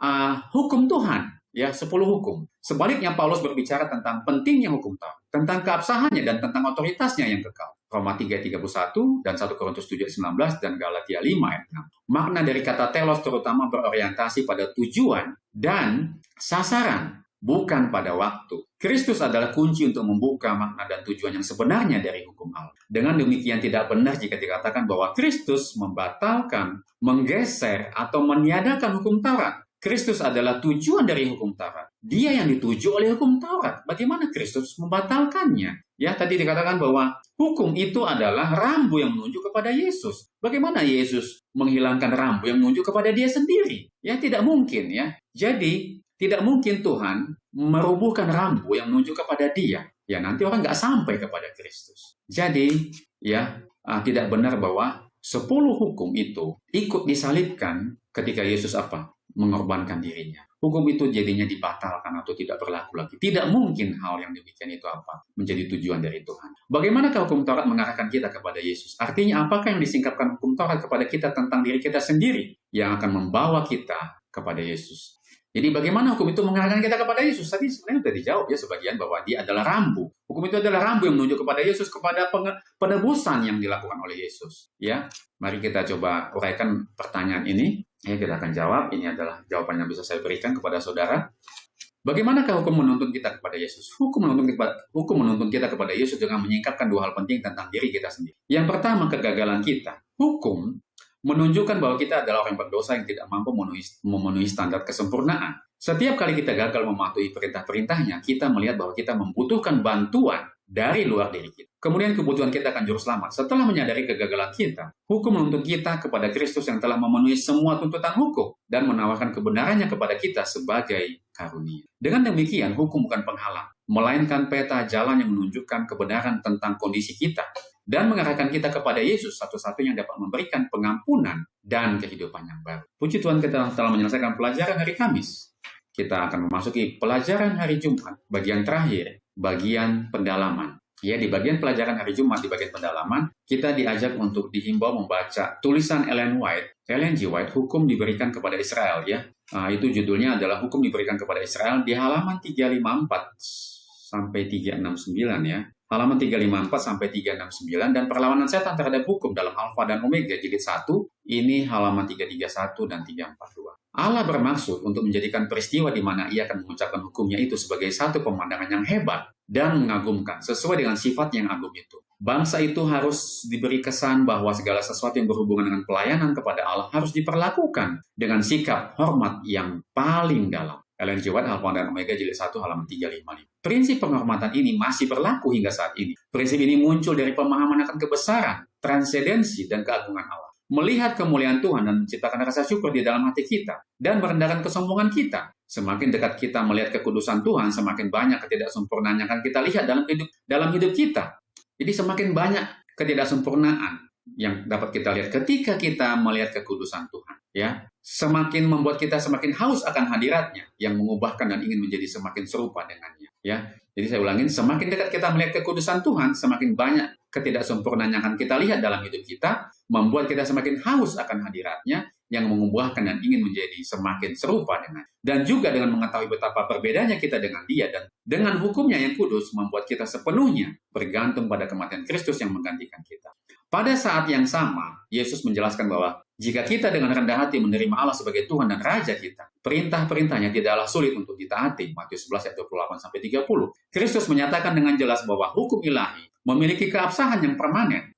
hukum Tuhan. Ya, 10 hukum. Sebaliknya Paulus berbicara tentang pentingnya hukum Taurat, tentang keabsahannya dan tentang otoritasnya yang kekal. Roma 3:31 dan 1 Korintus 7:19 dan Galatia 5 ayat 6. Makna dari kata telos terutama berorientasi pada tujuan dan sasaran, bukan pada waktu. Kristus adalah kunci untuk membuka makna dan tujuan yang sebenarnya dari hukum Allah. Dengan demikian tidak benar jika dikatakan bahwa Kristus membatalkan, menggeser, atau meniadakan hukum Taurat. Kristus adalah tujuan dari hukum Taurat. Dia yang dituju oleh hukum Taurat. Bagaimana Kristus membatalkannya? Ya, tadi dikatakan bahwa hukum itu adalah rambu yang menunjuk kepada Yesus. Bagaimana Yesus menghilangkan rambu yang menunjuk kepada dia sendiri? Ya, tidak mungkin ya. Jadi, tidak mungkin Tuhan merubuhkan rambu yang menunjuk kepada dia. Ya, nanti orang nggak sampai kepada Kristus. Jadi, ya, tidak benar bahwa 10 hukum itu ikut disalibkan ketika Yesus mengorbankan dirinya. Hukum itu jadinya dibatalkan atau tidak berlaku lagi. Tidak mungkin hal yang demikian itu menjadi tujuan dari Tuhan. Bagaimanakah hukum Taurat mengarahkan kita kepada Yesus? Artinya apakah yang disingkapkan hukum Taurat kepada kita tentang diri kita sendiri yang akan membawa kita kepada Yesus? Jadi bagaimana hukum itu mengarahkan kita kepada Yesus? Tadi sebenarnya sudah dijawab ya sebagian bahwa dia adalah rambu. Hukum itu adalah rambu yang menunjuk kepada Yesus, kepada penebusan yang dilakukan oleh Yesus. Ya, mari kita coba uraikan pertanyaan ini. Ya, kita akan jawab. Ini adalah jawaban yang bisa saya berikan kepada saudara. Bagaimanakah hukum menuntun kita kepada Yesus? Hukum menuntun kita kepada Yesus dengan menyingkapkan 2 hal penting tentang diri kita sendiri. Yang pertama, kegagalan kita. Hukum menunjukkan bahwa kita adalah orang berdosa yang tidak mampu memenuhi standar kesempurnaan. Setiap kali kita gagal mematuhi perintah-perintahnya, kita melihat bahwa kita membutuhkan bantuan dari luar diri kita. Kemudian kebutuhan kita akan juru selamat. Setelah menyadari kegagalan kita, hukum menuntun kita kepada Kristus yang telah memenuhi semua tuntutan hukum dan menawarkan kebenarannya kepada kita sebagai karunia. Dengan demikian, hukum bukan penghalang, melainkan peta jalan yang menunjukkan kebenaran tentang kondisi kita dan mengarahkan kita kepada Yesus, satu-satunya yang dapat memberikan pengampunan dan kehidupan yang baru. Puji Tuhan, kita telah menyelesaikan pelajaran hari Kamis. Kita akan memasuki pelajaran hari Jumat, bagian terakhir, bagian pendalaman. Ya, di bagian pelajaran hari Jumat, di bagian pendalaman, kita diajak untuk dihimbau membaca tulisan Ellen G. White, Hukum Diberikan Kepada Israel. Ya, itu judulnya adalah Hukum Diberikan Kepada Israel di halaman 354 sampai 369 ya. Halaman 354 sampai 369 dan perlawanan setan terhadap hukum dalam Alfa dan Omega jilid 1 ini halaman 331 dan 342. Allah bermaksud untuk menjadikan peristiwa di mana ia akan mengucapkan hukumnya itu sebagai satu pemandangan yang hebat dan mengagumkan sesuai dengan sifat yang agung itu. Bangsa itu harus diberi kesan bahwa segala sesuatu yang berhubungan dengan pelayanan kepada Allah harus diperlakukan dengan sikap hormat yang paling dalam. Ellen G. White, Alfa dan Omega jilid 1 halaman 355. Prinsip penghormatan ini masih berlaku hingga saat ini. Prinsip ini muncul dari pemahaman akan kebesaran, transendensi, dan keagungan Allah. Melihat kemuliaan Tuhan dan menciptakan rasa syukur di dalam hati kita dan merendahkan kesombongan kita. Semakin dekat kita melihat kekudusan Tuhan, semakin banyak ketidaksempurnaan yang akan kita lihat dalam hidup kita. Jadi semakin banyak ketidaksempurnaan yang dapat kita lihat ketika kita melihat kekudusan Tuhan. Ya, semakin membuat kita semakin haus akan hadiratnya yang mengubahkan dan ingin menjadi semakin serupa dengannya. Ya, jadi saya ulangin, semakin dekat kita melihat kekudusan Tuhan, semakin banyak ketidaksempurnaan yang akan kita lihat dalam hidup kita, membuat kita semakin haus akan hadiratnya, yang mengubahkan dan ingin menjadi semakin serupa dengan. Dan juga dengan mengetahui betapa perbedaannya kita dengan dia, dan dengan hukumnya yang kudus, membuat kita sepenuhnya bergantung pada kematian Kristus yang menggantikan kita. Pada saat yang sama, Yesus menjelaskan bahwa jika kita dengan rendah hati menerima Allah sebagai Tuhan dan Raja kita, perintah-perintahnya tidaklah sulit untuk ditaati. Matius 11 ayat 28-30. Kristus menyatakan dengan jelas bahwa hukum ilahi memiliki keabsahan yang permanen.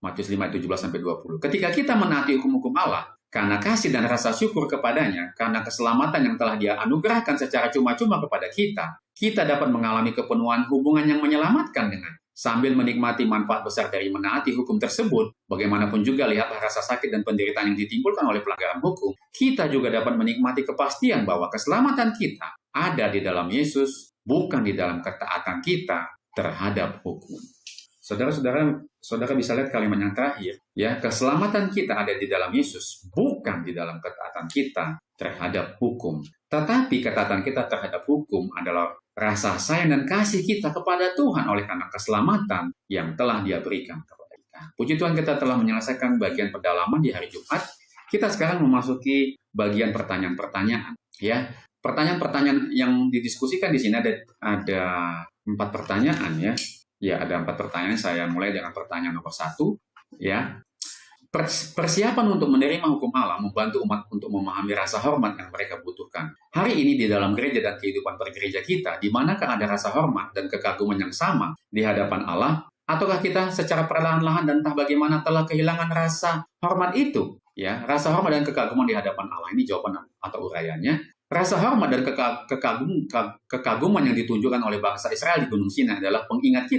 Matius 5 ayat 17-20. Ketika kita menaati hukum-hukum Allah, karena kasih dan rasa syukur kepadanya, karena keselamatan yang telah Dia anugerahkan secara cuma-cuma kepada kita dapat mengalami kepenuhan hubungan yang menyelamatkan dengan sambil menikmati manfaat besar dari menaati hukum tersebut. Bagaimanapun juga lihatlah rasa sakit dan penderitaan yang ditimbulkan oleh pelanggaran hukum, kita juga dapat menikmati kepastian bahwa keselamatan kita ada di dalam Yesus, bukan di dalam ketaatan kita terhadap hukum. Saudara bisa lihat kalimat yang terakhir, ya, keselamatan kita ada di dalam Yesus, bukan di dalam ketaatan kita terhadap hukum. Tetapi ketaatan kita terhadap hukum adalah rasa sayang dan kasih kita kepada Tuhan oleh karena keselamatan yang telah Dia berikan kepada kita. Puji Tuhan, kita telah menyelesaikan bagian pendalaman di hari Jumat. Kita sekarang memasuki bagian pertanyaan-pertanyaan, ya. Pertanyaan-pertanyaan yang didiskusikan di sini ada 4 pertanyaan, ya. Ya, ada 4 pertanyaan. Saya mulai dengan pertanyaan nomor 1, ya. Persiapan untuk menerima hukum Allah membantu umat untuk memahami rasa hormat yang mereka butuhkan. Hari ini di dalam gereja dan kehidupan bergereja kita, di manakah ada rasa hormat dan kekaguman yang sama di hadapan Allah? Ataukah kita secara perlahan-lahan dan entah bagaimana telah kehilangan rasa hormat itu? Ya, rasa hormat dan kekaguman di hadapan Allah, ini jawaban atau uraiannya. Rasa hormat dan kekaguman yang ditunjukkan oleh bangsa Israel di Gunung Sinai adalah pengingat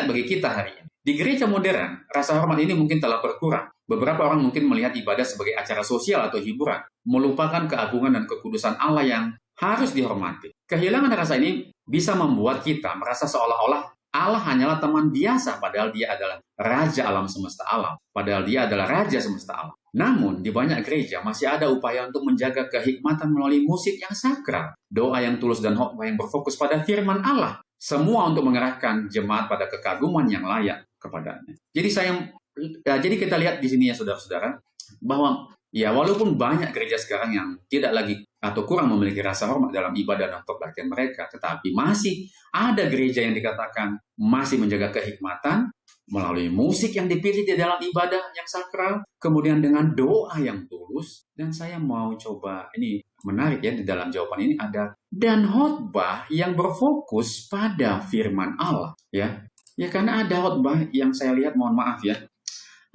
bagi kita hari ini. Di gereja modern, rasa hormat ini mungkin telah berkurang. Beberapa orang mungkin melihat ibadah sebagai acara sosial atau hiburan, melupakan keagungan dan kekudusan Allah yang harus dihormati. Kehilangan rasa ini bisa membuat kita merasa seolah-olah Allah hanyalah teman biasa, padahal Dia adalah Raja alam semesta alam. Padahal Dia adalah Raja semesta alam. Namun, di banyak gereja masih ada upaya untuk menjaga kehikmatan melalui musik yang sakral, doa yang tulus dan khotbah yang berfokus pada firman Allah. Semua untuk mengerahkan jemaat pada kekaguman yang layak kepadanya. Jadi kita lihat di sini, ya saudara-saudara, bahwa ya walaupun banyak gereja sekarang yang tidak lagi atau kurang memiliki rasa hormat dalam ibadah dan pembaktian mereka, tetapi masih ada gereja yang dikatakan masih menjaga kehikmatan melalui musik yang dipilih di dalam ibadah yang sakral, kemudian dengan doa yang tulus. Dan saya mau coba, ini menarik ya, di dalam jawaban ini ada dan khotbah yang berfokus pada firman Allah, ya. Ya, karena ada khotbah yang saya lihat, mohon maaf ya,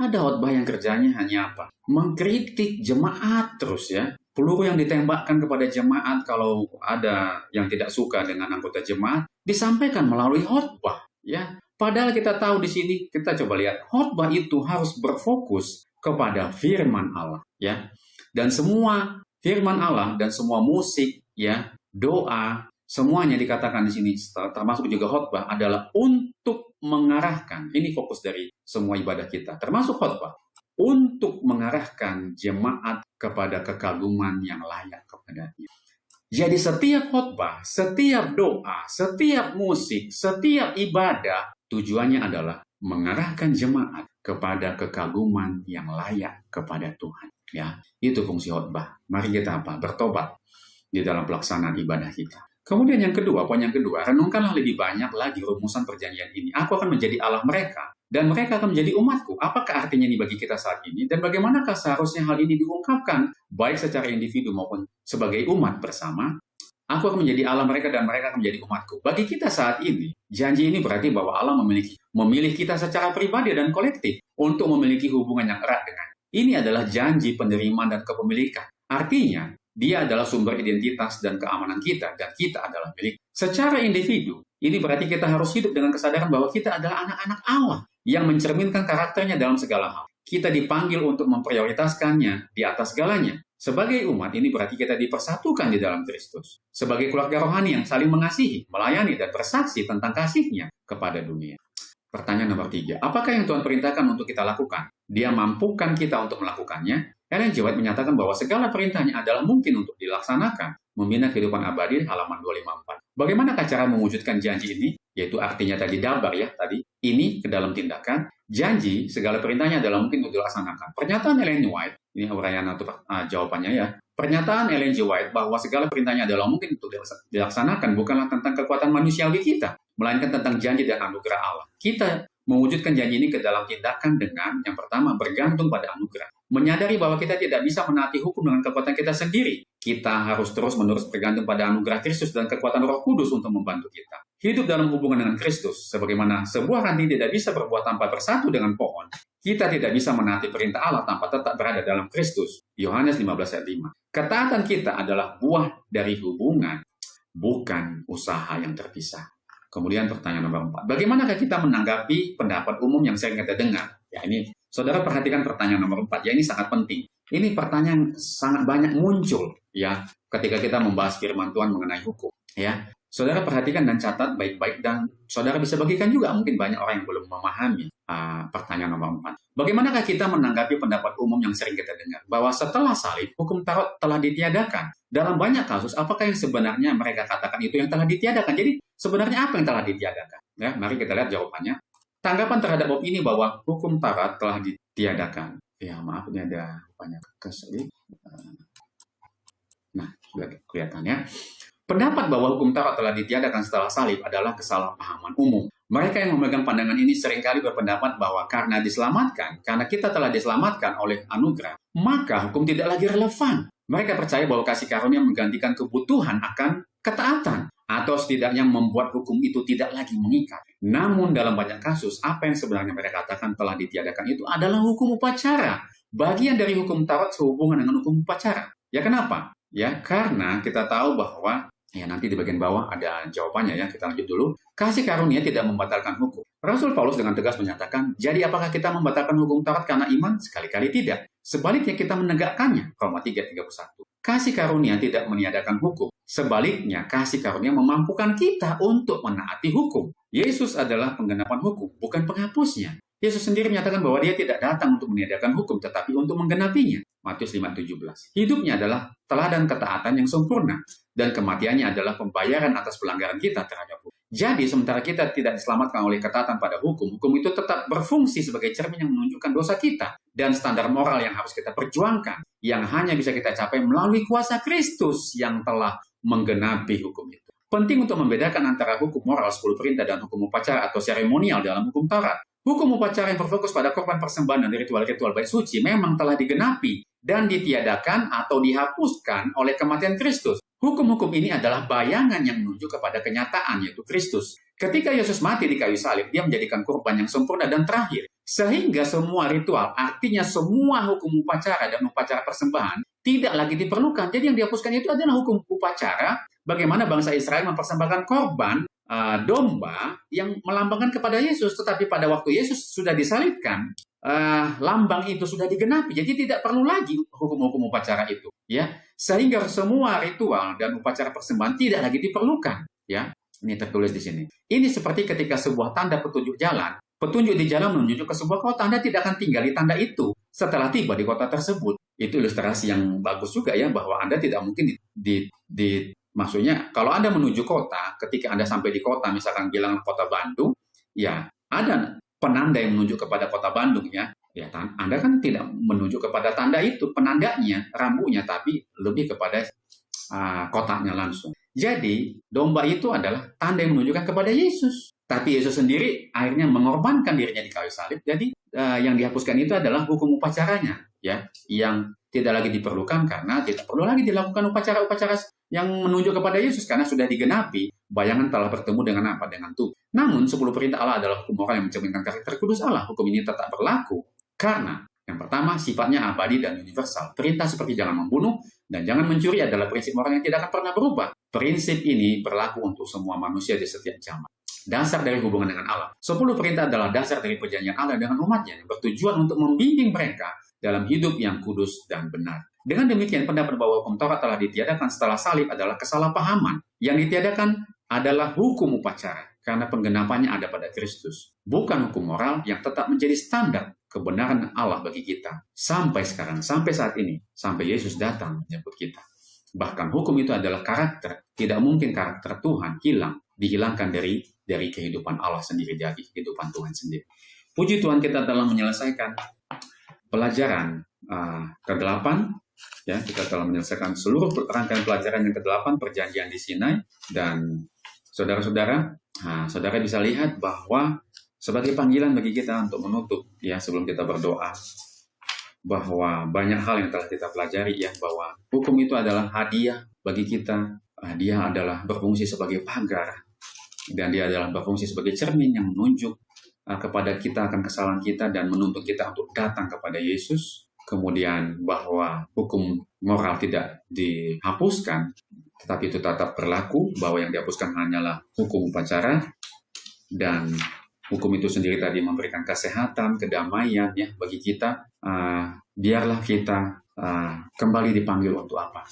ada khotbah yang kerjanya hanya apa? Mengkritik jemaat terus, ya. Peluru yang ditembakkan kepada jemaat kalau ada yang tidak suka dengan anggota jemaat disampaikan melalui khotbah, ya. Padahal kita tahu di sini, kita coba lihat, khotbah itu harus berfokus kepada firman Allah, ya. Dan semua firman Allah dan semua musik, ya, doa, semuanya dikatakan di sini, termasuk juga khotbah, adalah untuk mengarahkan, ini fokus dari semua ibadah kita, termasuk khotbah, untuk mengarahkan jemaat kepada kekaguman yang layak kepadanya. Jadi setiap khotbah, setiap doa, setiap musik, setiap ibadah, tujuannya adalah mengarahkan jemaat kepada kekaguman yang layak kepada Tuhan. Ya, itu fungsi khotbah. Mari kita bertobat di dalam pelaksanaan ibadah kita. Kemudian yang kedua, poin yang kedua, renungkanlah lebih banyak lagi rumusan perjanjian ini. Aku akan menjadi Allah mereka, dan mereka akan menjadi umatku. Apakah artinya ini bagi kita saat ini? Dan bagaimanakah seharusnya hal ini diungkapkan, baik secara individu maupun sebagai umat bersama? Aku akan menjadi Allah mereka dan mereka akan menjadi umatku. Bagi kita saat ini, janji ini berarti bahwa Allah memilih kita secara pribadi dan kolektif untuk memiliki hubungan yang erat dengan. Ini adalah janji penerimaan dan kepemilikan. Artinya, Dia adalah sumber identitas dan keamanan kita, dan kita adalah milik. Secara individu, ini berarti kita harus hidup dengan kesadaran bahwa kita adalah anak-anak Allah yang mencerminkan karakternya dalam segala hal. Kita dipanggil untuk memprioritaskannya di atas segalanya. Sebagai umat, ini berarti kita dipersatukan di dalam Kristus. Sebagai keluarga rohani yang saling mengasihi, melayani, dan bersaksi tentang kasih-Nya kepada dunia. Pertanyaan nomor 3. Apakah yang Tuhan perintahkan untuk kita lakukan? Dia mampukan kita untuk melakukannya? Ellen G. White menyatakan bahwa segala perintahnya adalah mungkin untuk dilaksanakan. Membina kehidupan abadi, halaman 254. Bagaimanakah cara mewujudkan janji ini? yaitu artinya tadi dabar ya tadi, ini ke dalam tindakan, janji segala perintahnya adalah mungkin untuk dilaksanakan. Pernyataan Ellen G. White, ini uraian atau jawabannya ya. Pernyataan Ellen G. White bahwa segala perintahnya adalah mungkin untuk dilaksanakan bukanlah tentang kekuatan manusiawi kita, melainkan tentang janji dan anugerah Allah. Kita mewujudkan janji ini ke dalam tindakan dengan yang pertama bergantung pada anugerah. Menyadari bahwa kita tidak bisa menaati hukum dengan kekuatan kita sendiri. Kita harus terus-menerus bergantung pada anugerah Kristus dan kekuatan Roh Kudus untuk membantu kita. Hidup dalam hubungan dengan Kristus, sebagaimana sebuah ranting tidak bisa berbuah tanpa bersatu dengan pohon, kita tidak bisa menaati perintah Allah tanpa tetap berada dalam Kristus. Yohanes 15 ayat 5. Ketaatan kita adalah buah dari hubungan, bukan usaha yang terpisah. Kemudian pertanyaan nomor 4. Bagaimanakah kita menanggapi pendapat umum yang sering kita dengar? Ya, ini saudara perhatikan pertanyaan nomor 4. Ya, ini sangat penting. Ini pertanyaan sangat banyak muncul ya ketika kita membahas firman Tuhan mengenai hukum. Ya, saudara perhatikan dan catat baik-baik dan saudara bisa bagikan juga. Mungkin banyak orang yang belum memahami pertanyaan nomor 4. Bagaimanakah kita menanggapi pendapat umum yang sering kita dengar bahwa setelah salib hukum Taurat telah ditiadakan? Dalam banyak kasus, apakah yang sebenarnya mereka katakan itu yang telah ditiadakan? Jadi sebenarnya apa yang telah ditiadakan? Ya, mari kita lihat jawabannya. Tanggapan terhadap bab ini bahwa hukum Taurat telah ditiadakan. Ya, maaf ini ada banyak keselip. Nah, sudah kelihatan ya. Pendapat bahwa hukum Taurat telah ditiadakan setelah salib adalah kesalahpahaman umum. Mereka yang memegang pandangan ini seringkali berpendapat bahwa karena kita telah diselamatkan oleh anugerah, maka hukum tidak lagi relevan. Mereka percaya bahwa kasih karunia menggantikan kebutuhan akan ketaatan, atau setidaknya membuat hukum itu tidak lagi mengikat. Namun dalam banyak kasus, apa yang sebenarnya mereka katakan telah ditiadakan itu adalah hukum upacara. Bagian dari hukum Taurat sehubungan dengan hukum upacara. Ya kenapa? Ya karena kita tahu bahwa, ya nanti di bagian bawah ada jawabannya ya, kita lanjut dulu. Kasih karunia tidak membatalkan hukum. Rasul Paulus dengan tegas menyatakan, jadi apakah kita membatalkan hukum Taurat karena iman? Sekali-kali tidak. Sebaliknya kita menegakkannya. Roma 3:31. Kasih karunia tidak meniadakan hukum. Sebaliknya, kasih karunia memampukan kita untuk menaati hukum. Yesus adalah penggenapan hukum, bukan penghapusnya. Yesus sendiri menyatakan bahwa dia tidak datang untuk meniadakan hukum, tetapi untuk menggenapinya. Matius 5:17. Hidupnya adalah teladan ketaatan yang sempurna, dan kematiannya adalah pembayaran atas pelanggaran kita terhadap hukum. Jadi, sementara kita tidak diselamatkan oleh ketaatan pada hukum, hukum itu tetap berfungsi sebagai cermin yang menunjukkan dosa kita dan standar moral yang harus kita perjuangkan, yang hanya bisa kita capai melalui kuasa Kristus yang telah menggenapi hukum itu. Penting untuk membedakan antara hukum moral 10 perintah dan hukum upacara atau seremonial dalam hukum Taurat. Hukum upacara yang berfokus pada korban persembahan dan ritual-ritual bait suci memang telah digenapi dan ditiadakan atau dihapuskan oleh kematian Kristus. Hukum-hukum ini adalah bayangan yang menunjuk kepada kenyataan, yaitu Kristus. Ketika Yesus mati di kayu salib, dia menjadikan korban yang sempurna dan terakhir. Sehingga semua ritual, artinya semua hukum upacara dan upacara persembahan, tidak lagi diperlukan. Jadi yang dihapuskan itu adalah hukum upacara, bagaimana bangsa Israel mempersembahkan korban domba yang melambangkan kepada Yesus. Tetapi pada waktu Yesus sudah disalibkan, lambang itu sudah digenapi. Jadi tidak perlu lagi hukum-hukum upacara itu. Ya, sehingga semua ritual dan upacara persembahan tidak lagi diperlukan. Ya, ini tertulis di sini. Ini seperti ketika sebuah tanda petunjuk jalan. Petunjuk di jalan menunjuk ke sebuah kota, Anda tidak akan tinggal di tanda itu setelah tiba di kota tersebut. Itu ilustrasi yang bagus juga ya, bahwa Anda tidak mungkin maksudnya kalau Anda menuju kota, ketika Anda sampai di kota, misalkan bilang kota Bandung, ya ada penanda yang menunjuk kepada kota Bandung ya. Ya, Anda kan tidak menunjuk kepada tanda itu, penandanya, rambunya, tapi lebih kepada kotanya langsung. Jadi, domba itu adalah tanda yang menunjukkan kepada Yesus. Tapi Yesus sendiri akhirnya mengorbankan dirinya di kayu salib. Jadi, yang dihapuskan itu adalah hukum upacaranya, ya, yang tidak lagi diperlukan karena tidak perlu lagi dilakukan upacara-upacara yang menunjuk kepada Yesus karena sudah digenapi. Bayangan telah bertemu dengan apa? Dengan Tuhan. Namun, 10 perintah Allah adalah hukum moral yang mencerminkan karakter kudus Allah. Hukum ini tetap berlaku karena yang pertama, sifatnya abadi dan universal. Perintah seperti jangan membunuh dan jangan mencuri adalah prinsip moral yang tidak akan pernah berubah. Prinsip ini berlaku untuk semua manusia di setiap zaman. Dasar dari hubungan dengan Allah. 10 perintah adalah dasar dari perjanjian Allah dengan umatnya yang bertujuan untuk membimbing mereka dalam hidup yang kudus dan benar. Dengan demikian, pendapat bahwa hukum Taurat telah ditiadakan setelah salib adalah kesalahpahaman. Yang ditiadakan adalah hukum upacara karena penggenapannya ada pada Kristus. Bukan hukum moral yang tetap menjadi standar kebenaran Allah bagi kita. Sampai sekarang, sampai saat ini, sampai Yesus datang menjemput kita. Bahkan hukum itu adalah karakter. Tidak mungkin karakter Tuhan dihilangkan dari dari kehidupan Allah sendiri, dari kehidupan Tuhan sendiri. Puji Tuhan, kita telah menyelesaikan pelajaran ke-8. Ya, kita telah menyelesaikan seluruh rangkaian pelajaran yang ke-8, perjanjian di Sinai. Dan saudara-saudara, saudara bisa lihat bahwa sebagai panggilan bagi kita untuk menutup, ya, sebelum kita berdoa, bahwa banyak hal yang telah kita pelajari, ya, bahwa hukum itu adalah hadiah bagi kita. Dia adalah berfungsi sebagai pagar, dan dia adalah berfungsi sebagai cermin yang menunjuk kepada kita akan kesalahan kita dan menuntut kita untuk datang kepada Yesus. Kemudian bahwa hukum moral tidak dihapuskan, tetapi itu tetap berlaku, bahwa yang dihapuskan hanyalah hukum upacara, dan hukum itu sendiri tadi memberikan kesehatan, kedamaian, ya, bagi kita. Biarlah kita kembali dipanggil untuk apa?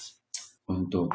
Untuk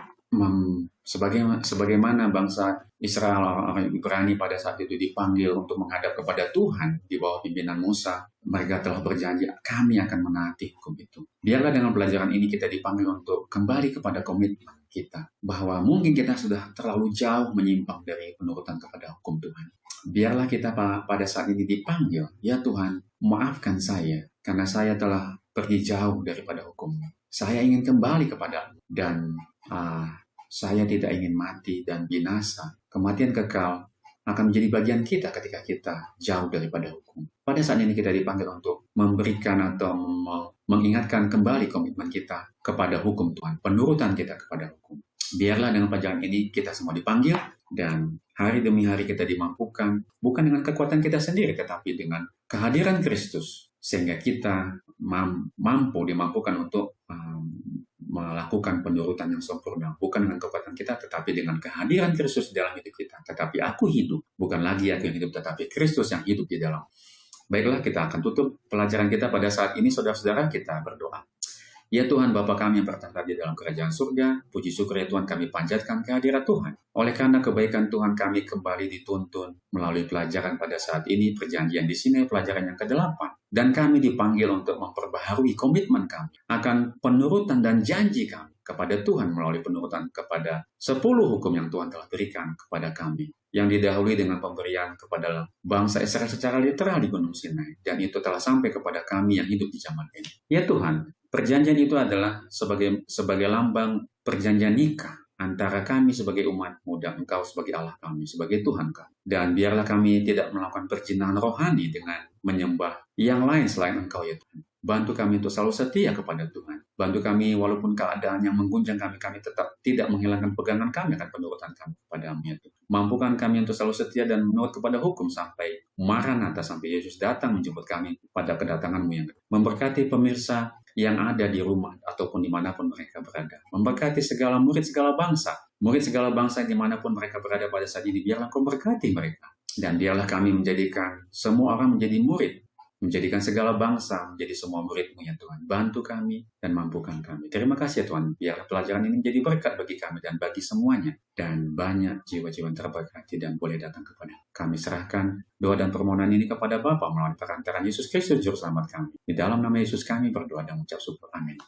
sebagaimana bangsa Israel, orang Ibrani pada saat itu dipanggil untuk menghadap kepada Tuhan di bawah pimpinan Musa. Mereka telah berjanji, kami akan menaati hukum itu. Biarlah dengan pelajaran ini kita dipanggil untuk kembali kepada komitmen kita, bahwa mungkin kita sudah terlalu jauh menyimpang dari penurutan kepada hukum Tuhan. Biarlah kita pada saat ini dipanggil, ya Tuhan, maafkan saya, karena saya telah pergi jauh daripada hukum-Mu. Saya ingin kembali kepada-Mu, dan saya tidak ingin mati dan binasa. Kematian kekal akan menjadi bagian kita ketika kita jauh daripada hukum. Pada saat ini kita dipanggil untuk memberikan atau mengingatkan kembali komitmen kita kepada hukum Tuhan, penurutan kita kepada hukum. Biarlah dengan pelajaran ini kita semua dipanggil, dan hari demi hari kita dimampukan, bukan dengan kekuatan kita sendiri, tetapi dengan kehadiran Kristus, sehingga kita dimampukan untuk melakukan penurutan yang sempurna, bukan dengan kekuatan kita, tetapi dengan kehadiran Kristus dalam hidup kita. Tetapi aku hidup, bukan lagi aku yang hidup, tetapi Kristus yang hidup di dalam. Baiklah, kita akan tutup pelajaran kita pada saat ini, saudara-saudara. Kita berdoa. Ya Tuhan, Bapa kami yang bertahta di dalam kerajaan surga, puji syukur ya Tuhan, kami panjatkan kehadirat Tuhan. Oleh karena kebaikan Tuhan, kami kembali dituntun melalui pelajaran pada saat ini, perjanjian di sini, pelajaran yang ke-8. Dan kami dipanggil untuk memperbaharui komitmen kami akan penurutan dan janji kami kepada Tuhan melalui penurutan kepada 10 hukum yang Tuhan telah berikan kepada kami, yang didahului dengan pemberian kepada bangsa Israel secara literal di Gunung Sinai, dan itu telah sampai kepada kami yang hidup di zaman ini. Ya Tuhan, perjanjian itu adalah sebagai lambang perjanjian nikah antara kami sebagai umat-Mu dan Engkau sebagai Allah kami, sebagai Tuhan kami. Dan biarlah kami tidak melakukan perzinahan rohani dengan menyembah yang lain selain Engkau ya Tuhan. Bantu kami untuk selalu setia kepada Tuhan. Bantu kami walaupun keadaan yang mengguncang kami tetap tidak menghilangkan pegangan kami akan penurutan kami kepada-Mu ya Tuhan. Mampukan kami untuk selalu setia dan menurut kepada hukum sampai Maranatha, sampai Yesus datang menjemput kami pada kedatangan-Mu yang memberkati pemirsa yang ada di rumah ataupun dimanapun mereka berada. Memberkati segala murid segala bangsa dimanapun mereka berada pada saat ini. Biarlah Kau berkati mereka. Dan biarlah kami menjadikan semua orang menjadi murid, menjadikan segala bangsa menjadi semua murid-Mu ya Tuhan. Bantu kami dan mampukan kami. Terima kasih ya Tuhan. Biarlah pelajaran ini menjadi berkat bagi kami dan bagi semuanya. Dan banyak jiwa-jiwa yang terberkati dan boleh datang kepada kami. Serahkan doa dan permohonan ini kepada Bapa melalui perantaraan Yesus Kristus Juru Selamat kami. Di dalam nama Yesus kami berdoa dan mengucap syukur. Amin.